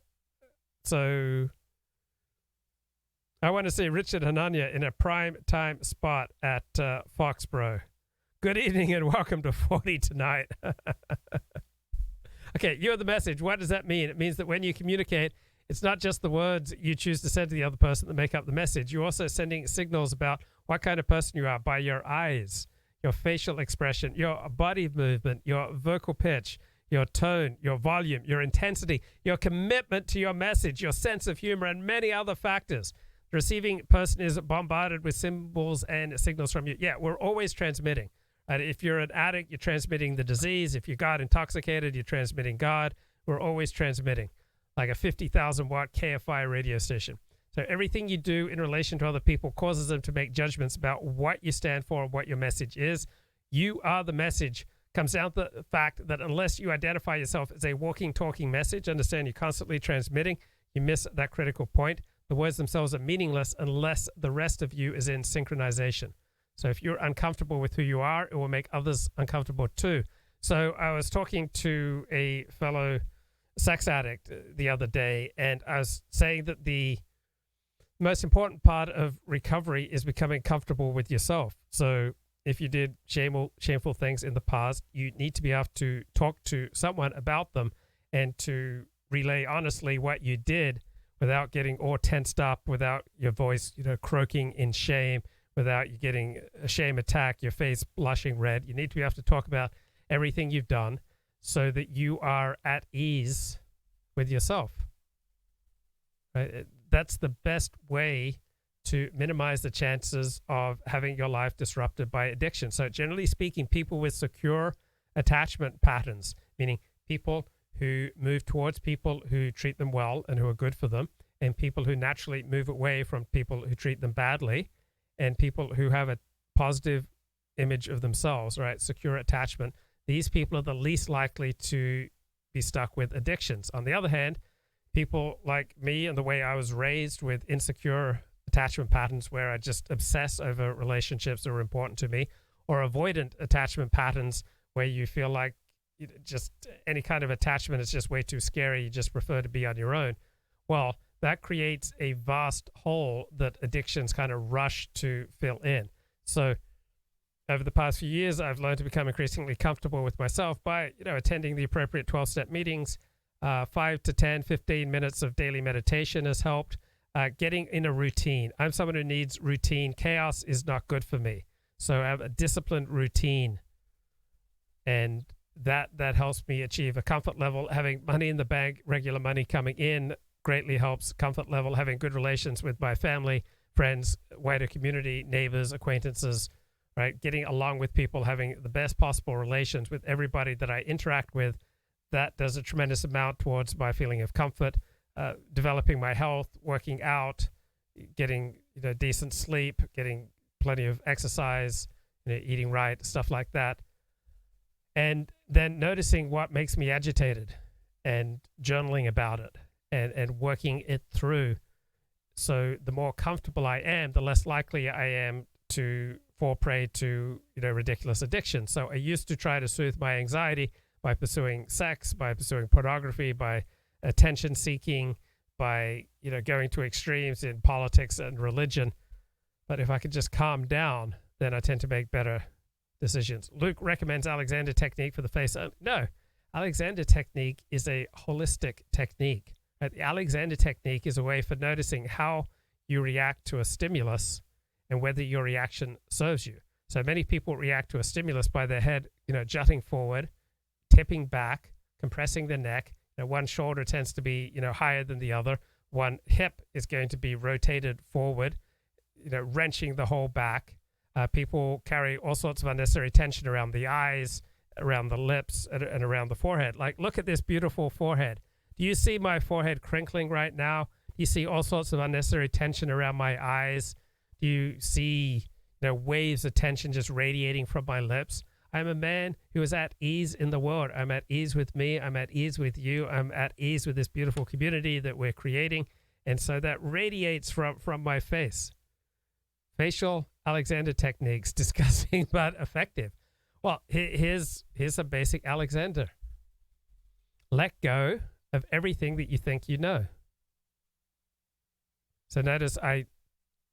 [SPEAKER 1] So I want to see Richard Hanania in a prime time spot at Foxborough. Good evening and welcome to 40 tonight. Okay, you're the message. What does that mean? It means that when you communicate, it's not just the words you choose to send to the other person that make up the message. You're also sending signals about what kind of person you are by your eyes, your facial expression, your body movement, your vocal pitch, your tone, your volume, your intensity, your commitment to your message, your sense of humor, and many other factors. The receiving person is bombarded with symbols and signals from you. Yeah, we're always transmitting. If you're an addict, you're transmitting the disease. If you got intoxicated, you're transmitting God. We're always transmitting, like a 50,000 watt KFI radio station. So everything you do in relation to other people causes them to make judgments about what you stand for and what your message is. You are the message. Comes down to the fact that unless you identify yourself as a walking, talking message, understand you're constantly transmitting, you miss that critical point. The words themselves are meaningless unless the rest of you is in synchronization. So if you're uncomfortable with who you are, it will make others uncomfortable too. So I was talking to a fellow sex addict the other day, and I was saying that the most important part of recovery is becoming comfortable with yourself. So if you did shameful things in the past, you need to be able to talk to someone about them and to relay honestly what you did without getting all tensed up, without your voice, croaking in shame, without you getting a shame attack, your face blushing red. You need to be able to talk about everything you've done so that you are at ease with yourself. Right? That's the best way to minimize the chances of having your life disrupted by addiction. So generally speaking, people with secure attachment patterns, meaning people who move towards people who treat them well and who are good for them, and people who naturally move away from people who treat them badly, and people who have a positive image of themselves, right? Secure attachment. these people are the least likely to be stuck with addictions. On the other hand, people like me and the way I was raised with insecure attachment patterns where I just obsess over relationships that are important to me, or avoidant attachment patterns where you feel like just any kind of attachment is just way too scary. You just prefer to be on your own. Well, that creates a vast hole that addictions kind of rush to fill in. So over the past few years, I've learned to become increasingly comfortable with myself by, attending the appropriate 12-step meetings. 5 to 10, 15 minutes of daily meditation has helped. Getting in a routine. I'm someone who needs routine. Chaos is not good for me. So I have a disciplined routine, and that helps me achieve a comfort level. Having money in the bank, regular money coming in, greatly helps comfort level. Having good relations with my family, friends, wider community, neighbors, acquaintances, right? Getting along with people, having the best possible relations with everybody that I interact with, that does a tremendous amount towards my feeling of comfort. Developing my health, working out, getting decent sleep, getting plenty of exercise, eating right, stuff like that. And then noticing what makes me agitated and journaling about it and working it through. So the more comfortable I am, the less likely I am to fall prey to, ridiculous addiction. So I used to try to soothe my anxiety by pursuing sex, by pursuing pornography, by attention seeking, by, going to extremes in politics and religion. But if I could just calm down, then I tend to make better decisions. Luke recommends Alexander technique for the face. No, Alexander technique is a holistic technique. Right? The Alexander technique is a way for noticing how you react to a stimulus and whether your reaction serves you. So many people react to a stimulus by their head, jutting forward, tipping back, compressing the neck. One shoulder tends to be, higher than the other. One hip is going to be rotated forward, wrenching the whole back. People carry all sorts of unnecessary tension around the eyes, around the lips, and around the forehead. Like, look at this beautiful forehead. Do you see my forehead crinkling right now? Do you see all sorts of unnecessary tension around my eyes? Do you see waves of tension just radiating from my lips? I'm a man who is at ease in the world. I'm at ease with me. I'm at ease with you. I'm at ease with this beautiful community that we're creating. And so that radiates from my face. Facial Alexander techniques, disgusting but effective. Well, here's a basic Alexander. Let go of everything that you think you know. So notice I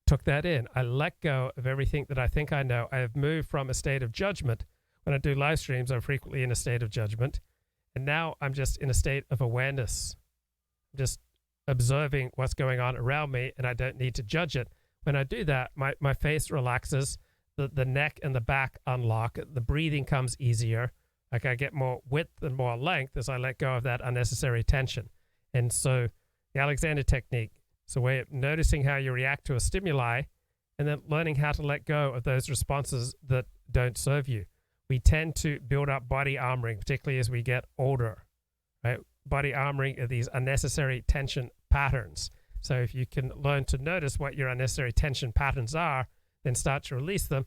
[SPEAKER 1] took that in. I let go of everything that I think I know. I have moved from a state of judgment. When I do live streams, I'm frequently in a state of judgment. And now I'm just in a state of awareness. I'm just observing what's going on around me, and I don't need to judge it. When I do that, my face relaxes, the neck and the back unlock, the breathing comes easier. Like I get more width and more length as I let go of that unnecessary tension. And so the Alexander technique is a way of noticing how you react to a stimuli and then learning how to let go of those responses that don't serve you. We tend to build up body armoring, particularly as we get older, right? Body armoring are these unnecessary tension patterns. So if you can learn to notice what your unnecessary tension patterns are, then start to release them,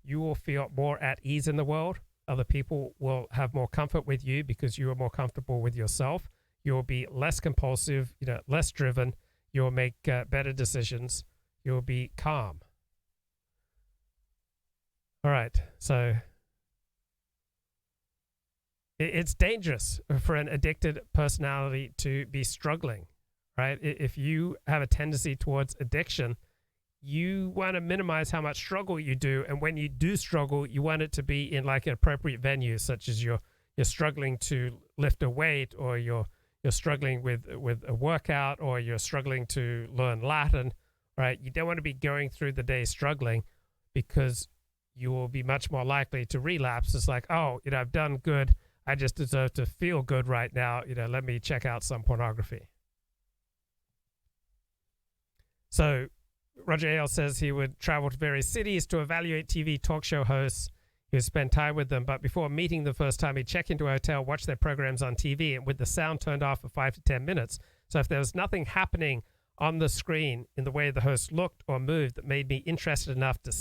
[SPEAKER 1] you will feel more at ease in the world. Other people will have more comfort with you because you are more comfortable with yourself. You'll be less compulsive, less driven. You'll make better decisions. You'll be calm. All right, so it's dangerous for an addicted personality to be struggling, right? If you have a tendency towards addiction, you want to minimize how much struggle you do. And when you do struggle, you want it to be in like an appropriate venue, such as you're struggling to lift a weight, or you're struggling with a workout, or you're struggling to learn Latin, right? You don't want to be going through the day struggling, because you will be much more likely to relapse. It's like, oh, I've done good. I just deserve to feel good right now. Let me check out some pornography. So Roger Ailes says he would travel to various cities to evaluate TV talk show hosts. He would spend time with them, but before meeting the first time, he'd check into a hotel, watch their programs on TV, and with the sound turned off for 5 to 10 minutes. So if there was nothing happening on the screen in the way the host looked or moved that made me interested enough to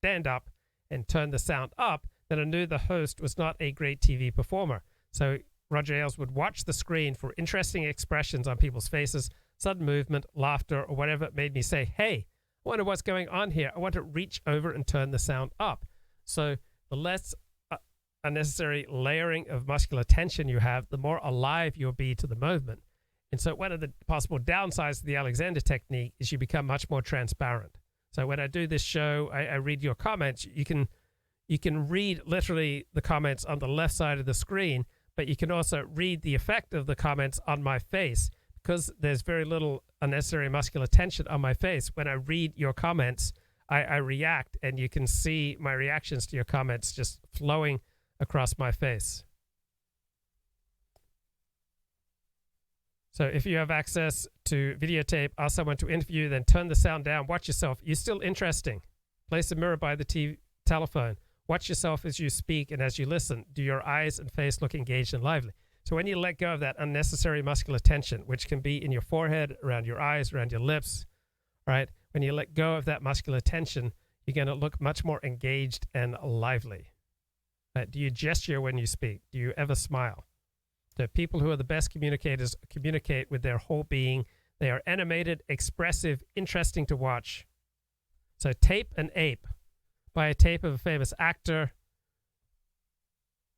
[SPEAKER 1] stand up and turn the sound up, then I knew the host was not a great TV performer. So Roger Ailes would watch the screen for interesting expressions on people's faces, sudden movement, laughter, or whatever it made me say, hey, I wonder what's going on here. I want to reach over and turn the sound up. So the less unnecessary layering of muscular tension you have, the more alive you'll be to the movement. And so one of the possible downsides of the Alexander technique is you become much more transparent. So when I do this show, I read your comments. You can read literally the comments on the left side of the screen, but you can also read the effect of the comments on my face. Because there's very little unnecessary muscular tension on my face, when I read your comments, I react, and you can see my reactions to your comments just flowing across my face. So if you have access to videotape, ask someone to interview, then turn the sound down, watch yourself. You're still interesting. Place a mirror by the telephone. Watch yourself as you speak and as you listen. Do your eyes and face look engaged and lively? So when you let go of that unnecessary muscular tension, which can be in your forehead, around your eyes, around your lips, right? When you let go of that muscular tension, you're going to look much more engaged and lively. Right? Do you gesture when you speak? Do you ever smile? The people who are the best communicators communicate with their whole being. They are animated, expressive, interesting to watch. So tape an ape. Buy a tape of a famous actor,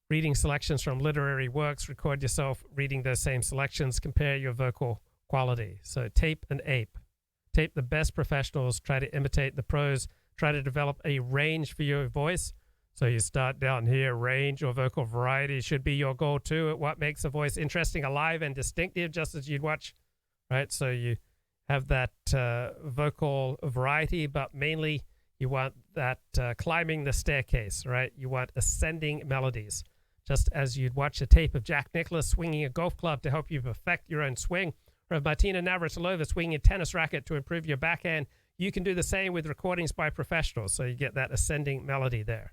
[SPEAKER 1] reading selections from literary works, record yourself reading those same selections, compare your vocal quality. So tape an ape. Tape the best professionals, try to imitate the pros, try to develop a range for your voice. So you start down here, range or vocal variety should be your goal too, at what makes a voice interesting, alive, and distinctive, just as you'd watch, right? So you have that vocal variety, but mainly you want that climbing the staircase, right? You want ascending melodies. Just as you'd watch a tape of Jack Nicklaus swinging a golf club to help you perfect your own swing, or of Martina Navratilova swinging a tennis racket to improve your backhand, you can do the same with recordings by professionals, so you get that ascending melody there.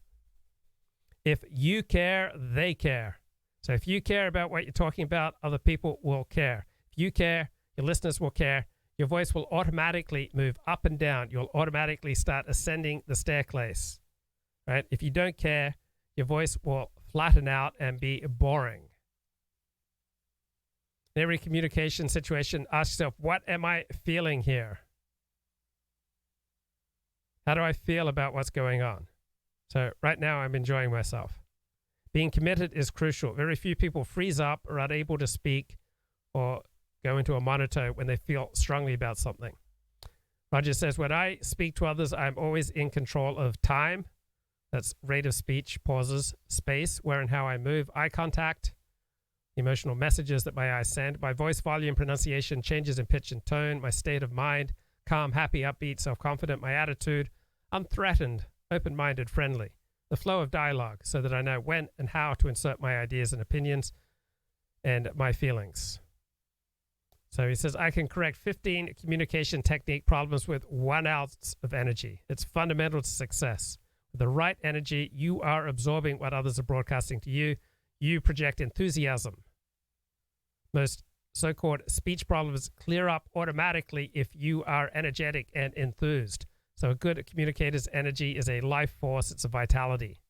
[SPEAKER 1] If you care, they care. So if you care about what you're talking about, other people will care. If you care, your listeners will care. Your voice will automatically move up and down. You'll automatically start ascending the staircase, right? If you don't care, your voice will flatten out and be boring. In every communication situation, ask yourself, what am I feeling here? How do I feel about what's going on? So right now, I'm enjoying myself. Being committed is crucial. Very few people freeze up or are unable to speak or go into a monotone when they feel strongly about something. Roger says, when I speak to others, I'm always in control of time. That's rate of speech, pauses, space, where and how I move, eye contact, emotional messages that my eyes send, my voice volume, pronunciation, changes in pitch and tone, my state of mind, calm, happy, upbeat, self-confident, my attitude, unthreatened, open-minded, friendly, the flow of dialogue so that I know when and how to insert my ideas and opinions and my feelings. So he says, I can correct 15 communication technique problems with 1 ounce of energy. It's fundamental to success. With the right energy, you are absorbing what others are broadcasting to you. You project enthusiasm. Most so-called speech problems clear up automatically if you are energetic and enthused. So a good communicator's energy is a life force. It's a vitality.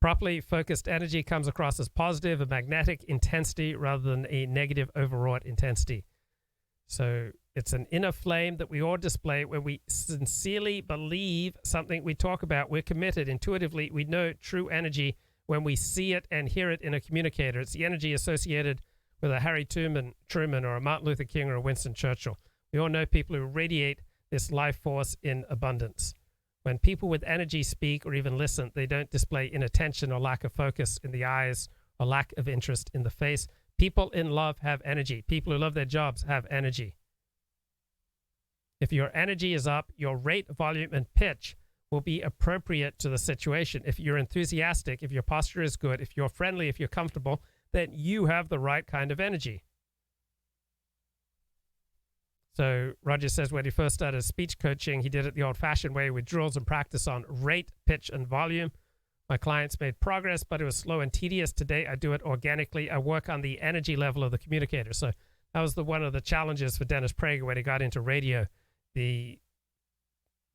[SPEAKER 1] Properly focused energy comes across as positive, a magnetic intensity rather than a negative overwrought intensity. So it's an inner flame that we all display when we sincerely believe something we talk about. We're committed intuitively. We know true energy when we see it and hear it in a communicator. It's the energy associated with a Harry Truman or a Martin Luther King or a Winston Churchill. We all know people who radiate this life force in abundance. When people with energy speak or even listen, they don't display inattention or lack of focus in the eyes or lack of interest in the face. People in love have energy. People who love their jobs have energy. If your energy is up, your rate, volume, and pitch will be appropriate to the situation. If you're enthusiastic, if your posture is good, if you're friendly, if you're comfortable, then you have the right kind of energy. So Roger says when he first started speech coaching, he did it the old-fashioned way with drills and practice on rate, pitch, and volume. My clients made progress, but it was slow and tedious. Today, I do it organically. I work on the energy level of the communicator. So that was one of the challenges for Dennis Prager when he got into radio. The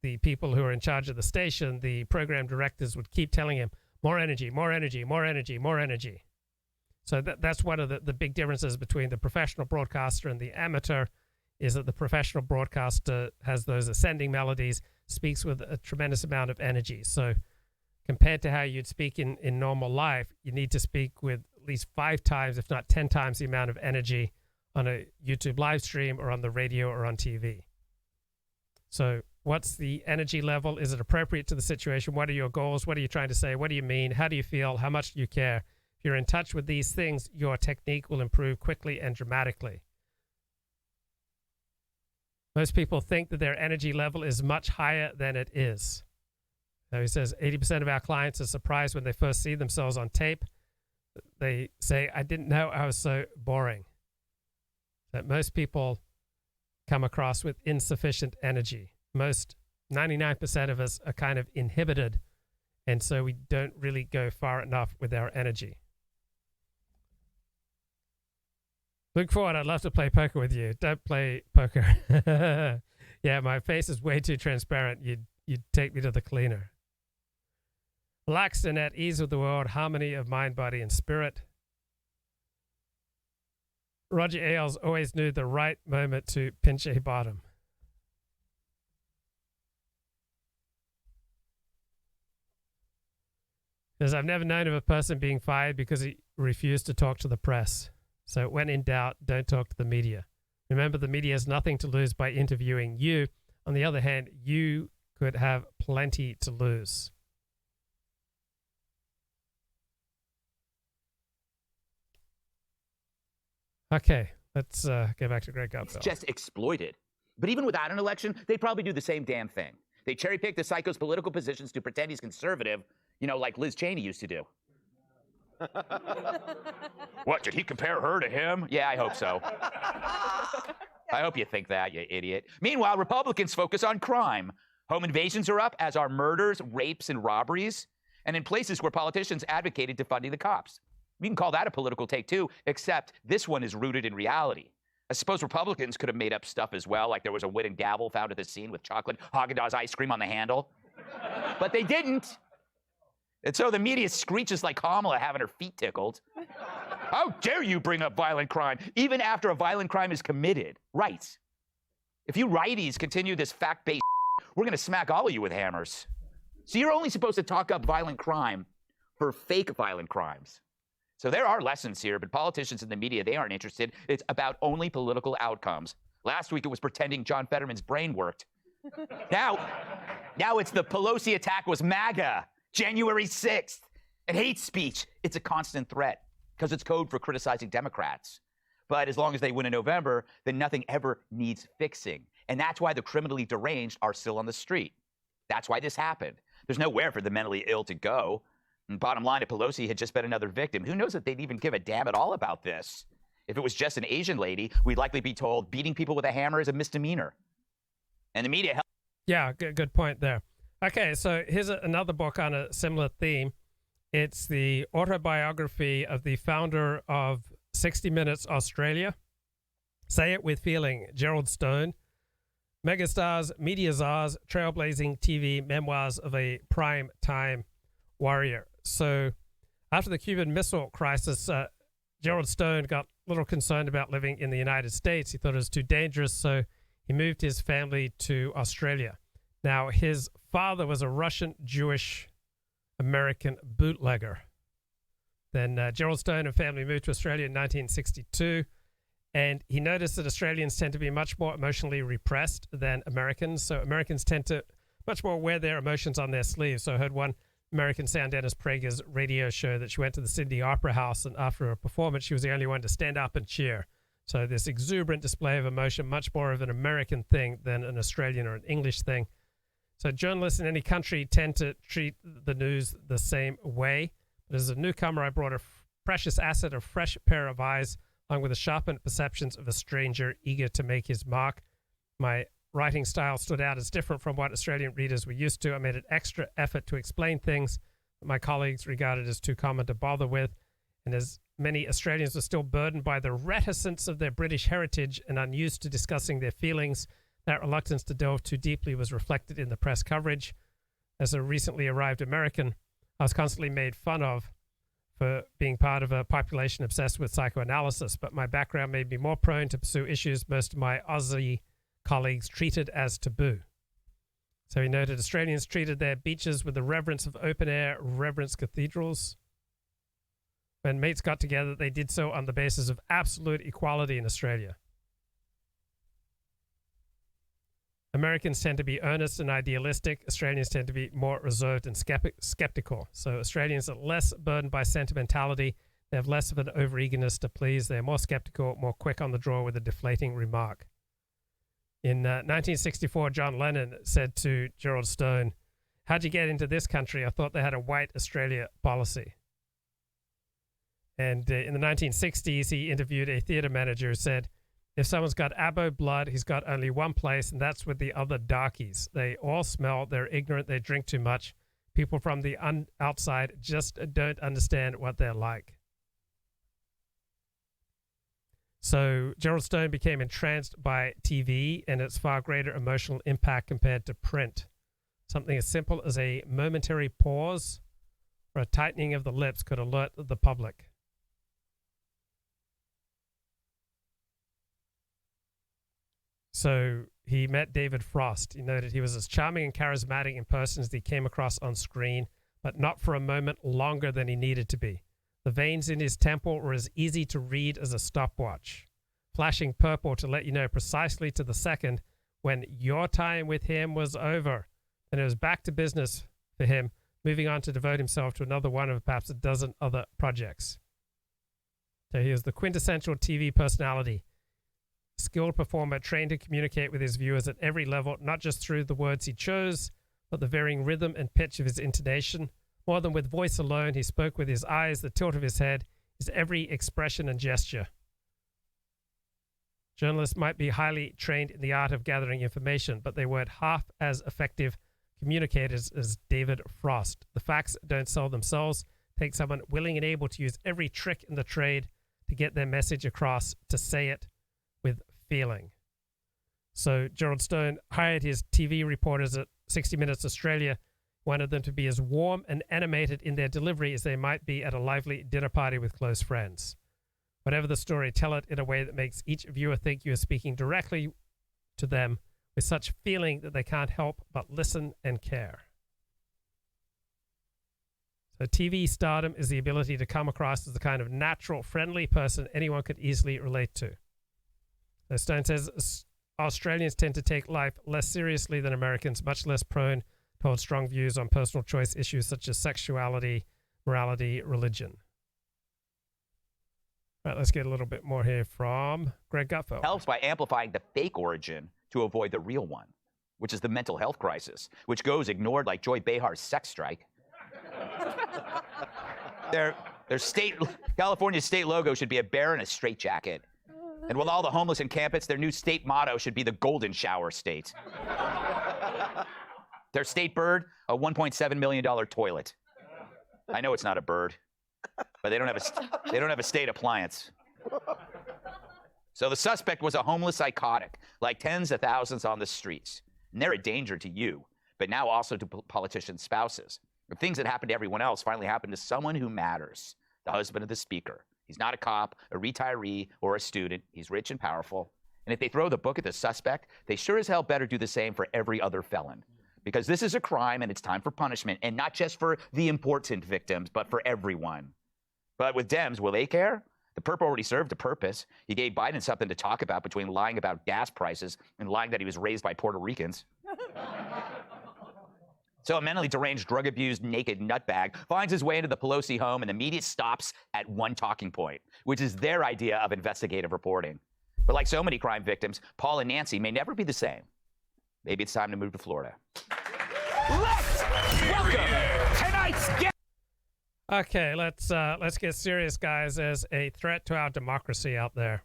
[SPEAKER 1] the people who are in charge of the station, the program directors, would keep telling him, more energy, more energy, more energy, more energy. So that's one of the big differences between the professional broadcaster and the amateur, is that the professional broadcaster has those ascending melodies, speaks with a tremendous amount of energy. So compared to how you'd speak in normal life, you need to speak with at least 5 times, if not 10 times the amount of energy on a YouTube live stream or on the radio or on TV. So what's the energy level? Is it appropriate to the situation? What are your goals? What are you trying to say? What do you mean? How do you feel? How much do you care? If you're in touch with these things, your technique will improve quickly and dramatically. Most people think that their energy level is much higher than it is. Now he says 80% of our clients are surprised when they first see themselves on tape. They say, I didn't know I was so boring. That most people come across with insufficient energy. Most 99% of us are kind of inhibited, and so we don't really go far enough with our energy. Look forward, I'd love to play poker with you. Don't play poker. Yeah, my face is way too transparent. You'd take me to the cleaner. Relaxed and at ease with the world, harmony of mind, body, and spirit. Roger Ailes always knew the right moment to pinch a bottom. Because I've never known of a person being fired because he refused to talk to the press. So when in doubt, don't talk to the media. Remember, the media has nothing to lose by interviewing you. On the other hand, you could have plenty to lose. Okay, let's go back to Greg Gutfeld.
[SPEAKER 20] It's just exploited. But even without an election, they'd probably do the same damn thing. They cherry pick the psycho's political positions to pretend he's conservative, you know, like Liz Cheney used to do. What, did he compare her to him? Yeah, I hope so. I hope you think that, you idiot. Meanwhile, Republicans focus on crime. Home invasions are up, as are murders, rapes, and robberies, and in places where politicians advocated defunding the cops. You can call that a political take, too, except this one is rooted in reality. I suppose Republicans could have made up stuff as well, like there was a wooden gavel found at the scene with chocolate Haagen-Dazs ice cream on the handle. But they didn't. And so the media screeches like Kamala having her feet tickled. How dare you bring up violent crime, even after a violent crime is committed? Right. If you righties continue this fact-based, we're going to smack all of you with hammers. So you're only supposed to talk up violent crime for fake violent crimes. So there are lessons here, but politicians in the media, they aren't interested. It's about only political outcomes. Last week, it was pretending John Fetterman's brain worked. Now it's the Pelosi attack was MAGA, January 6th. And hate speech, it's a constant threat because it's code for criticizing Democrats. But as long as they win in November, then nothing ever needs fixing. And that's why the criminally deranged are still on the street. That's why this happened. There's nowhere for the mentally ill to go. And bottom line, if Pelosi had just been another victim, who knows if they'd even give a damn at all about this? If it was just an Asian lady, we'd likely be told beating people with a hammer is a misdemeanor. And the media...
[SPEAKER 1] Yeah, good point there. Okay, so here's another book on a similar theme. It's the autobiography of the founder of 60 Minutes Australia. Say It With Feeling, Gerald Stone. Megastars, Media Tsars, Trailblazing TV, Memoirs of a Prime Time Warrior. So after the Cuban Missile Crisis, Gerald Stone got a little concerned about living in the United States. He thought it was too dangerous, so he moved his family to Australia. Now, his father was a Russian Jewish American bootlegger. Then Gerald Stone and family moved to Australia in 1962, and he noticed that Australians tend to be much more emotionally repressed than Americans. So Americans tend to much more wear their emotions on their sleeves. So I heard one American say on Dennis Prager's radio show that she went to the Sydney Opera House, and after a performance, she was the only one to stand up and cheer. So this exuberant display of emotion, much more of an American thing than an Australian or an English thing. So journalists in any country tend to treat the news the same way. But as a newcomer, I brought a precious asset, a fresh pair of eyes, along with the sharpened perceptions of a stranger eager to make his mark. My writing style stood out as different from what Australian readers were used to. I made an extra effort to explain things that my colleagues regarded as too common to bother with. And as many Australians were still burdened by the reticence of their British heritage and unused to discussing their feelings, That reluctance to delve too deeply was reflected in the press coverage. As a recently arrived American, I was constantly made fun of for being part of a population obsessed with psychoanalysis, but my background made me more prone to pursue issues most of my Aussie colleagues treated as taboo. So he noted Australians treated their beaches with the reverence of open-air reverence cathedrals. When mates got together, they did so on the basis of absolute equality in Australia. Americans tend to be earnest and idealistic. Australians tend to be more reserved and skeptical. So Australians are less burdened by sentimentality. They have less of an over-eagerness to please. They're more skeptical, more quick on the draw with a deflating remark. In 1964, John Lennon said to Gerald Stone, "How'd you get into this country? I thought they had a white Australia policy." And in the 1960s, he interviewed a theater manager who said, "If someone's got abo blood, he's got only one place, and that's with the other darkies. They all smell, they're ignorant, they drink too much. People from the outside just don't understand what they're like." So Gerald Stone became entranced by TV and its far greater emotional impact compared to print. Something as simple as a momentary pause or a tightening of the lips could alert the public. So he met David Frost. He noted he was as charming and charismatic in person as he came across on screen, but not for a moment longer than he needed to be. The veins in his temple were as easy to read as a stopwatch, flashing purple to let you know precisely to the second when your time with him was over. And it was back to business for him, moving on to devote himself to another one of perhaps a dozen other projects. So he was the quintessential TV personality. Skilled performer trained to communicate with his viewers at every level, not just through the words he chose, but the varying rhythm and pitch of his intonation. More than with voice alone, he spoke with his eyes, the tilt of his head, his every expression and gesture. Journalists might be highly trained in the art of gathering information, but they weren't half as effective communicators as David Frost. The facts don't sell themselves. Take someone willing and able to use every trick in the trade to get their message across, to say it with feeling. So Gerald Stone hired his TV reporters at 60 Minutes Australia, wanted them to be as warm and animated in their delivery as they might be at a lively dinner party with close friends. Whatever the story, tell it in a way that makes each viewer think you are speaking directly to them with such feeling that they can't help but listen and care. So TV stardom is the ability to come across as the kind of natural, friendly person anyone could easily relate to. So Stone says Australians tend to take life less seriously than Americans, much less prone to hold strong views on personal choice issues such as sexuality, morality, religion. All right, let's get a little bit more here from Greg Gutfeld.
[SPEAKER 20] Helps by amplifying the fake origin to avoid the real one, which is the mental health crisis, which goes ignored like Joy Behar's sex strike. Their California's state logo should be a bear in a straitjacket. And with all the homeless in campus, their new state motto should be the Golden Shower State. Their state bird, a $1.7 million toilet. I know it's not a bird, but they don't have a state appliance. So the suspect was a homeless psychotic, like tens of thousands on the streets. And they're a danger to you, but now also to politicians' spouses. The things that happened to everyone else finally happened to someone who matters, the husband of the speaker. He's not a cop, a retiree, or a student. He's rich and powerful. And if they throw the book at the suspect, they sure as hell better do the same for every other felon. Because this is a crime and it's time for punishment, and not just for the important victims, but for everyone. But with Dems, will they care? The perp already served a purpose. He gave Biden something to talk about between lying about gas prices and lying that he was raised by Puerto Ricans. So a mentally deranged, drug-abused, naked nutbag finds his way into the Pelosi home, and the media stops at one talking point, which is their idea of investigative reporting. But like so many crime victims, Paul and Nancy may never be the same. Maybe it's time to move to Florida. Let's welcome tonight's guest.
[SPEAKER 1] Okay, let's get serious, guys. There's a threat to our democracy out there.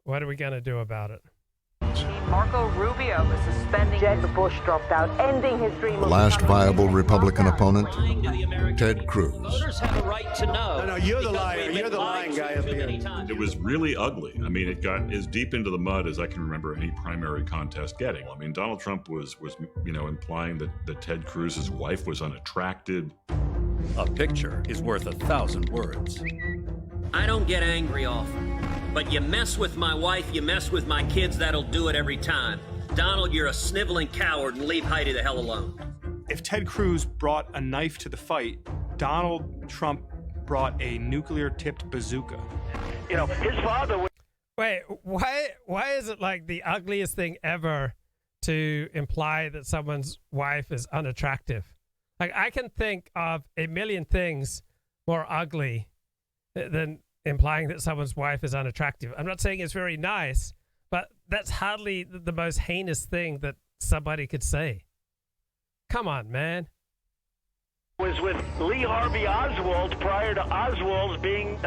[SPEAKER 1] What are we going to do about it?
[SPEAKER 4] Marco Rubio was suspending Jeb Bush dropped out, ending his dream
[SPEAKER 5] The
[SPEAKER 4] of
[SPEAKER 5] last
[SPEAKER 4] becoming
[SPEAKER 5] viable
[SPEAKER 4] president.
[SPEAKER 5] Republican opponent, Ted Cruz.
[SPEAKER 6] Voters have a right to know.
[SPEAKER 18] No, you're the liar. You're the lying guy up here.
[SPEAKER 7] It was really ugly. I mean, it got as deep into the mud as I can remember any primary contest getting. I mean, Donald Trump was implying that Ted Cruz's wife was unattractive.
[SPEAKER 8] A picture is worth 1,000 words.
[SPEAKER 26] I don't get angry often, but you mess with my wife, you mess with my kids, that'll do it every time. Donald, you're a sniveling coward, and leave Heidi the hell alone.
[SPEAKER 27] If Ted Cruz brought a knife to the fight, Donald Trump brought a nuclear-tipped bazooka.
[SPEAKER 6] You know, his father was...
[SPEAKER 1] Wait, why is it like the ugliest thing ever to imply that someone's wife is unattractive? Like, I can think of a million things more ugly than implying that someone's wife is unattractive. I'm not saying it's very nice, but that's hardly the most heinous thing that somebody could say. Come on, man.
[SPEAKER 6] Was with Lee Harvey Oswald prior to Oswald being,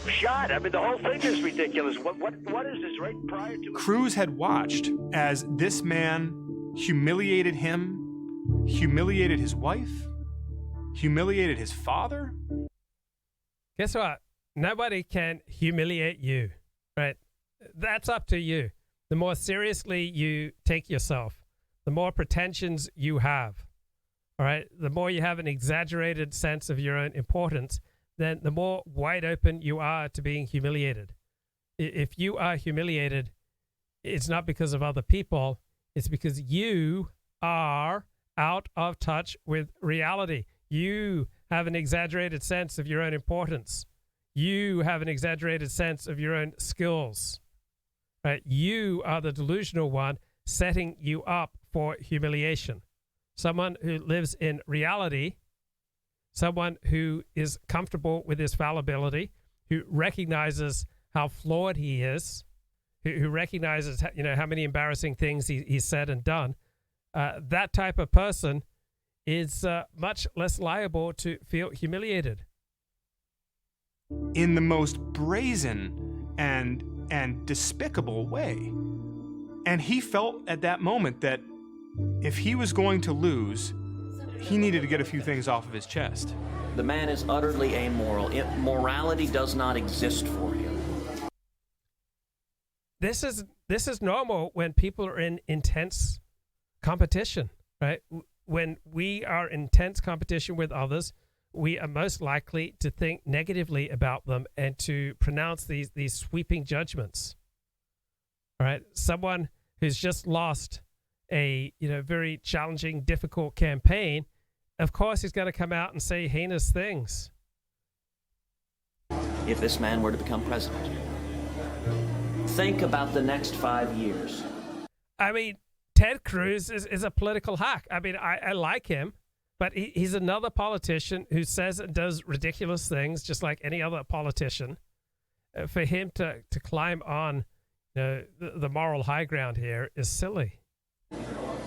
[SPEAKER 6] shot. I mean, the whole thing is ridiculous. What is this, right prior to...
[SPEAKER 27] Cruz had watched as this man humiliated him, humiliated his wife, humiliated his father.
[SPEAKER 1] Guess what? Nobody can humiliate you, right? That's up to you. The more seriously you take yourself, the more pretensions you have, all right? The more you have an exaggerated sense of your own importance, then the more wide open you are to being humiliated. If you are humiliated, it's not because of other people. It's because you are out of touch with reality. You have an exaggerated sense of your own importance. You have an exaggerated sense of your own skills. Right? You are the delusional one setting you up for humiliation. Someone who lives in reality, someone who is comfortable with his fallibility, who recognizes how flawed he is, who recognizes how many embarrassing things he's said and done, that type of person is much less liable to feel humiliated.
[SPEAKER 27] In the most brazen and despicable way. And he felt at that moment that if he was going to lose, he needed to get a few things off of his chest.
[SPEAKER 26] The man is utterly amoral. Morality does not exist for him.
[SPEAKER 1] This is normal when people are in intense competition, right? When we are in intense competition with others, we are most likely to think negatively about them and to pronounce these sweeping judgments. All right, someone who's just lost a very challenging, difficult campaign, of course he's going to come out and say heinous things.
[SPEAKER 26] If this man were to become president, think about the next 5 years.
[SPEAKER 1] I mean, Ted Cruz is a political hack. I mean, I like him. But he's another politician who says and does ridiculous things, just like any other politician. For him to climb on the moral high ground here is silly.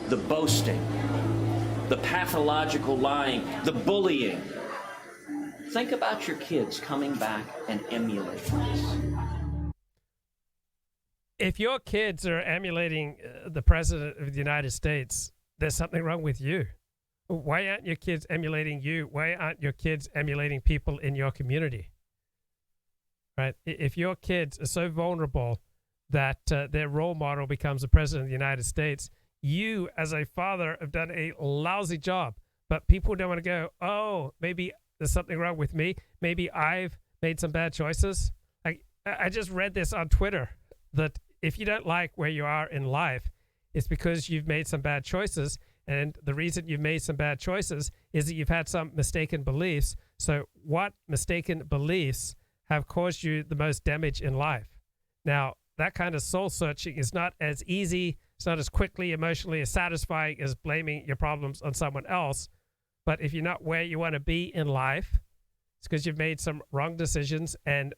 [SPEAKER 26] The boasting, the pathological lying, the bullying. Think about your kids coming back and emulating this.
[SPEAKER 1] If your kids are emulating the President of the United States, there's something wrong with you. Why aren't your kids emulating you? Why aren't your kids emulating people in your community? Right? If your kids are so vulnerable that their role model becomes the President of the United States, you as a father have done a lousy job. But people don't want to go, oh, maybe there's something wrong with me. Maybe I've made some bad choices. I just read this on Twitter that if you don't like where you are in life, it's because you've made some bad choices. And the reason you've made some bad choices is that you've had some mistaken beliefs. So what mistaken beliefs have caused you the most damage in life? Now, that kind of soul searching is not as easy. It's not as quickly emotionally as satisfying as blaming your problems on someone else. But if you're not where you want to be in life, it's because you've made some wrong decisions. And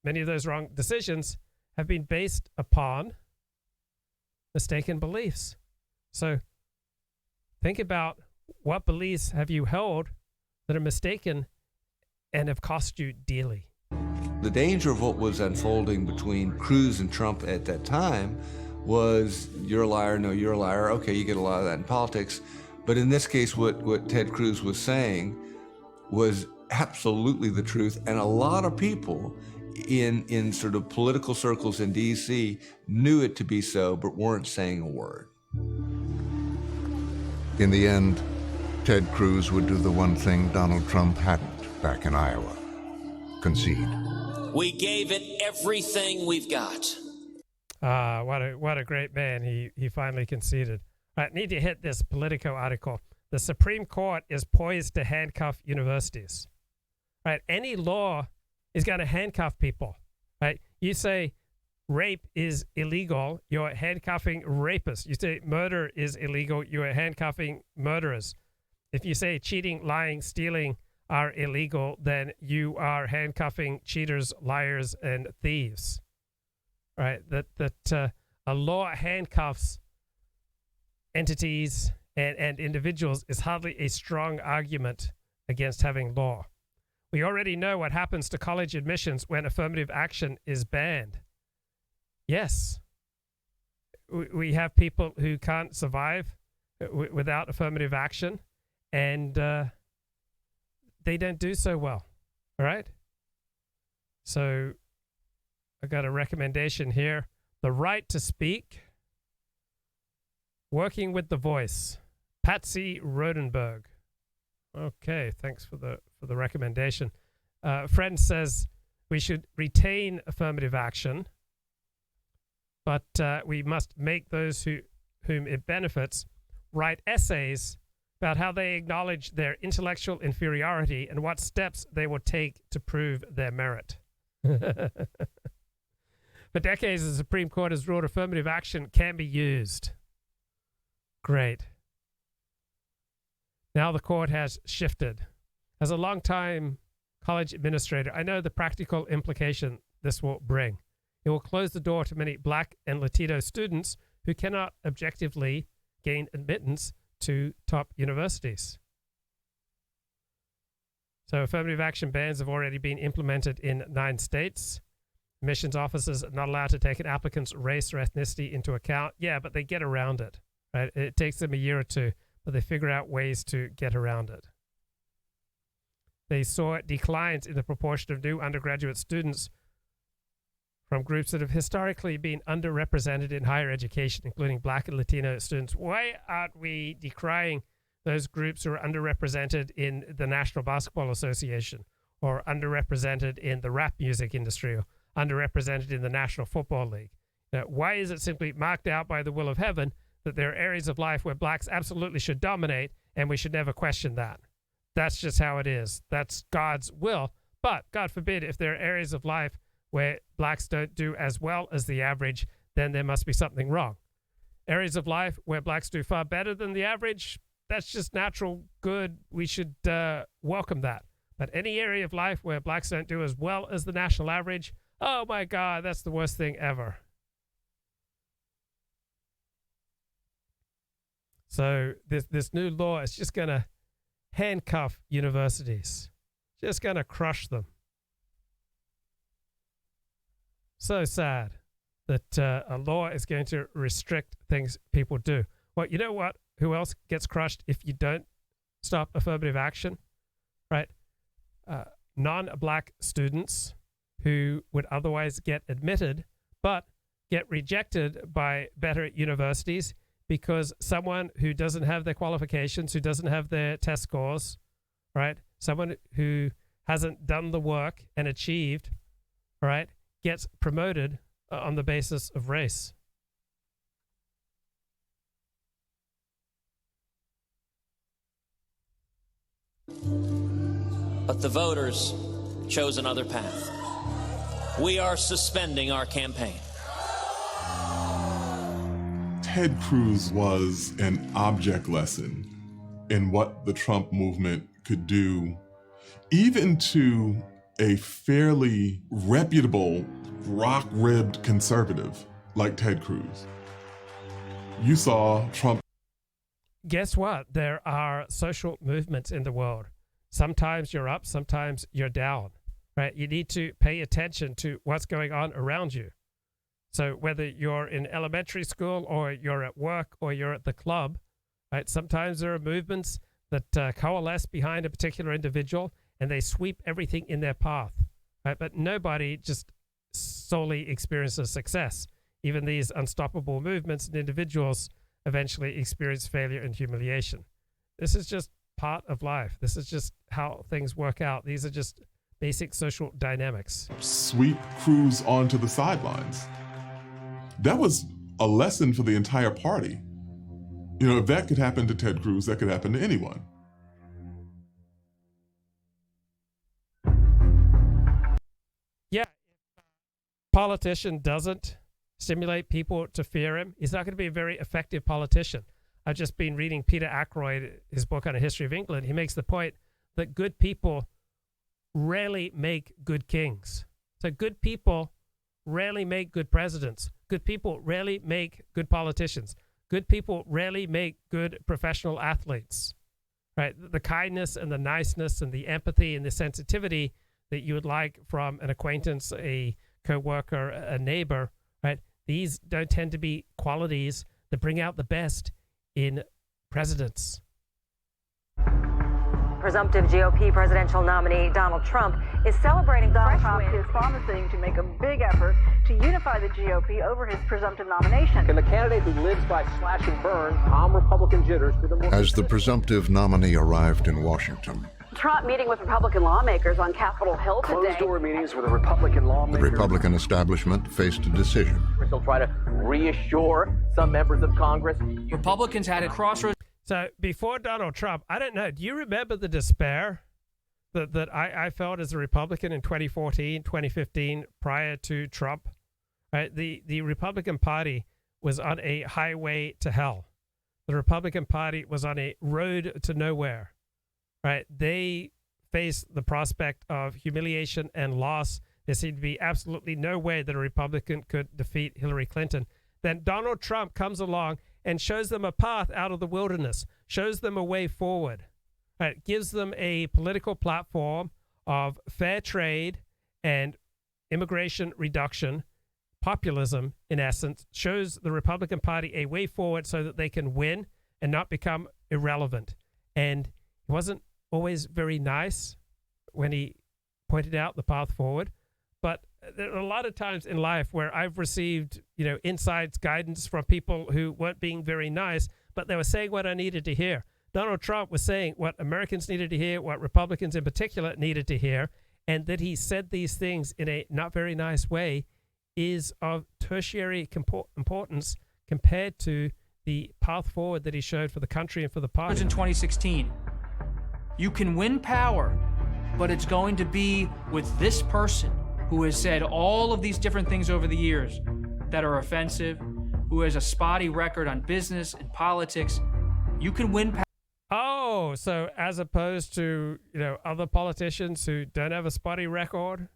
[SPEAKER 1] many of those wrong decisions have been based upon mistaken beliefs. So think about what beliefs have you held that are mistaken and have cost you dearly.
[SPEAKER 28] The danger of what was unfolding between Cruz and Trump at that time
[SPEAKER 5] was, you're a liar, no, you're a liar. Okay, you get a lot of that in politics. But in this case, what Ted Cruz was saying was absolutely the truth. And a lot of people in sort of political circles in D.C. knew it to be so, but weren't saying a word. In the end, Ted Cruz would do the one thing Donald Trump hadn't back in Iowa: concede.
[SPEAKER 26] We gave it everything we've got.
[SPEAKER 1] What a great man. He finally conceded. All right, need to hit this Politico article. The Supreme Court is poised to handcuff universities. Right, any law is going to handcuff people. Right, you say rape is illegal, you're handcuffing rapists. You say murder is illegal, you're handcuffing murderers. If you say cheating, lying, stealing are illegal, then you are handcuffing cheaters, liars, and thieves. Right? That a law handcuffs entities and individuals is hardly a strong argument against having law. We already know what happens to college admissions when affirmative action is banned. Yes, we have people who can't survive without affirmative action, and they don't do so well. All right? So I got a recommendation here. The Right to Speak, Working with the Voice, Patsy Rodenberg. Okay, thanks for the recommendation. Friend says we should retain affirmative action, but we must make those whom it benefits write essays about how they acknowledge their intellectual inferiority and what steps they will take to prove their merit. For decades, the Supreme Court has ruled affirmative action can be used. Great. Now the court has shifted. As a longtime college administrator, I know the practical implication this will bring. It will close the door to many Black and Latino students who cannot objectively gain admittance to top universities. So affirmative action bans have already been implemented in 9 states. Admissions officers are not allowed to take an applicant's race or ethnicity into account. Yeah, but they get around it. Right? It takes them a year or two, but they figure out ways to get around it. They saw declines in the proportion of new undergraduate students from groups that have historically been underrepresented in higher education, including Black and Latino students. Why aren't we decrying those groups who are underrepresented in the National Basketball Association, or underrepresented in the rap music industry, or underrepresented in the National Football League? Why is it simply marked out by the will of heaven that there are areas of life where blacks absolutely should dominate, and we should never question that? That's just how it is. That's God's will. But God forbid, if there are areas of life where blacks don't do as well as the average, then there must be something wrong. Areas of life where blacks do far better than the average, that's just natural good. We should welcome that. But any area of life where blacks don't do as well as the national average, oh my God, that's the worst thing ever. So this new law is just going to handcuff universities, just going to crush them. So sad that a law is going to restrict things people do. Well, you know what? Who else gets crushed if you don't stop affirmative action? Right? Non-black students who would otherwise get admitted but get rejected by better universities because someone who doesn't have their qualifications, who doesn't have their test scores, right? Someone who hasn't done the work and achieved, right, gets promoted on the basis of race.
[SPEAKER 26] But the voters chose another path. We are suspending our campaign.
[SPEAKER 9] Ted Cruz was an object lesson in what the Trump movement could do, even to a fairly reputable, rock-ribbed conservative like Ted Cruz. You saw Trump.
[SPEAKER 1] Guess what? There are social movements in the world. Sometimes you're up, sometimes you're down, right? You need to pay attention to what's going on around you. So whether you're in elementary school or you're at work or you're at the club, right? Sometimes there are movements that coalesce behind a particular individual and they sweep everything in their path, right? But nobody just solely experiences success. Even these unstoppable movements and individuals eventually experience failure and humiliation. This is just part of life. This is just how things work out. These are just basic social dynamics.
[SPEAKER 9] Sweep Cruz onto the sidelines. That was a lesson for the entire party. You know, if that could happen to Ted Cruz, that could happen to anyone.
[SPEAKER 1] Yeah, if a politician doesn't stimulate people to fear him, he's not going to be a very effective politician. I've just been reading Peter Ackroyd, his book on a history of England. He makes the point that good people rarely make good kings. So good people rarely make good presidents. Good people rarely make good politicians. Good people rarely make good professional athletes, right? The kindness and the niceness and the empathy and the sensitivity that you would like from an acquaintance, a coworker, a neighbor, right? These don't tend to be qualities that bring out the best in presidents.
[SPEAKER 4] Presumptive GOP presidential nominee Donald Trump is celebrating
[SPEAKER 10] Donald
[SPEAKER 4] fresh
[SPEAKER 10] Trump
[SPEAKER 4] wins.
[SPEAKER 10] is promising to make a big effort to unify the GOP over his presumptive nomination.
[SPEAKER 11] Can the candidate who lives by slash and burn calm Republican jitters to the more...
[SPEAKER 12] As the presumptive nominee arrived in Washington,
[SPEAKER 10] Trump meeting with Republican lawmakers on Capitol Hill today.
[SPEAKER 11] Closed-door meetings with the Republican lawmakers.
[SPEAKER 12] the Republican establishment faced a decision.
[SPEAKER 11] He'll try to reassure some members of Congress.
[SPEAKER 13] Republicans had a crossroads.
[SPEAKER 1] So before Donald Trump, I don't know, do you remember the despair that I felt as a Republican in 2014, 2015, prior to Trump? Right? The Republican Party was on a highway to hell. The Republican Party was on a road to nowhere. Right? They faced the prospect of humiliation and loss. There seemed to be absolutely no way that a Republican could defeat Hillary Clinton. Then Donald Trump comes along and shows them a path out of the wilderness, shows them a way forward, right? Gives them a political platform of fair trade and immigration reduction, populism in essence, shows the Republican Party a way forward so that they can win and not become irrelevant. And he wasn't always very nice when he pointed out the path forward, but there are a lot of times in life where I've received, insights, guidance from people who weren't being very nice, but they were saying what I needed to hear. Donald Trump was saying what Americans needed to hear, what Republicans in particular needed to hear, and that he said these things in a not very nice way is of tertiary importance compared to the path forward that he showed for the country and for the party.
[SPEAKER 13] In 2016, you can win power, but it's going to be with this person who has said all of these different things over the years that are offensive, who has a spotty record on business and politics. You can win power.
[SPEAKER 1] Oh, so as opposed to, other politicians who don't have a spotty record?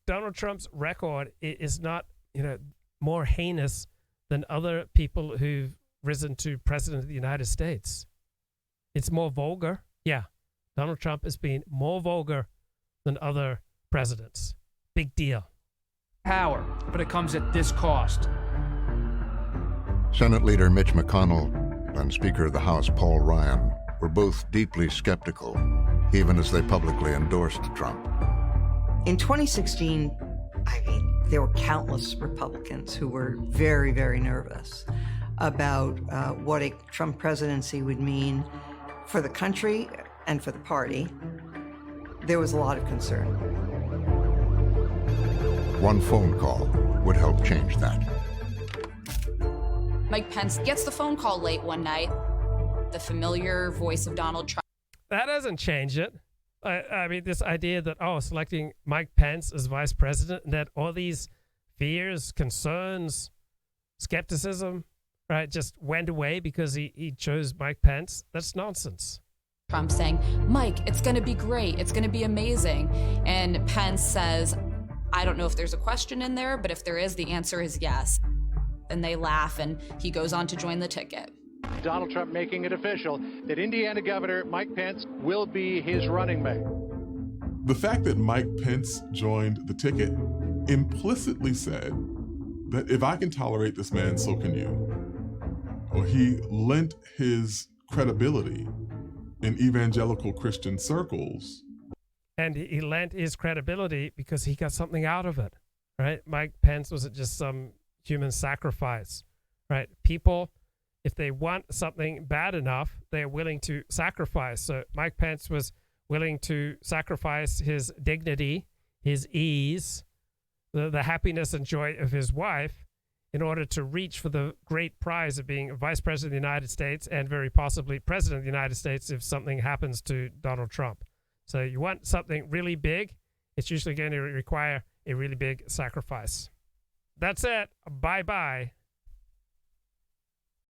[SPEAKER 1] Donald Trump's record is not, more heinous than other people who've risen to president of the United States. It's more vulgar. Yeah, Donald Trump has been more vulgar than other presidents. Big deal.
[SPEAKER 13] Power, but it comes at this cost.
[SPEAKER 12] Senate Leader Mitch McConnell and Speaker of the House Paul Ryan were both deeply skeptical, even as they publicly endorsed Trump.
[SPEAKER 14] In 2016, there were countless Republicans who were very, very nervous about what a Trump presidency would mean for the country and for the party. There was a lot of concern.
[SPEAKER 12] One phone call would help change that.
[SPEAKER 15] Mike Pence gets the phone call late one night. The familiar voice of Donald Trump.
[SPEAKER 1] That doesn't change it. I mean, this idea that, selecting Mike Pence as vice president and that all these fears, concerns, skepticism, right, just went away because he chose Mike Pence, that's nonsense.
[SPEAKER 15] Trump saying, Mike, it's going to be great. It's going to be amazing. And Pence says, I don't know if there's a question in there, but if there is, the answer is yes. Then they laugh and he goes on to join the ticket.
[SPEAKER 16] Donald Trump making it official that Indiana Governor Mike Pence will be his running mate.
[SPEAKER 9] The fact that Mike Pence joined the ticket implicitly said that if I can tolerate this man, so can you. Or he lent his credibility in evangelical Christian circles.
[SPEAKER 1] And he lent his credibility because he got something out of it, right? Mike Pence wasn't just some human sacrifice, right? People, if they want something bad enough, they're willing to sacrifice. So Mike Pence was willing to sacrifice his dignity, his ease, the happiness and joy of his wife in order to reach for the great prize of being vice president of the United States and very possibly president of the United States if something happens to Donald Trump. So you want something really big, it's usually going to require a really big sacrifice. That's it. Bye-bye.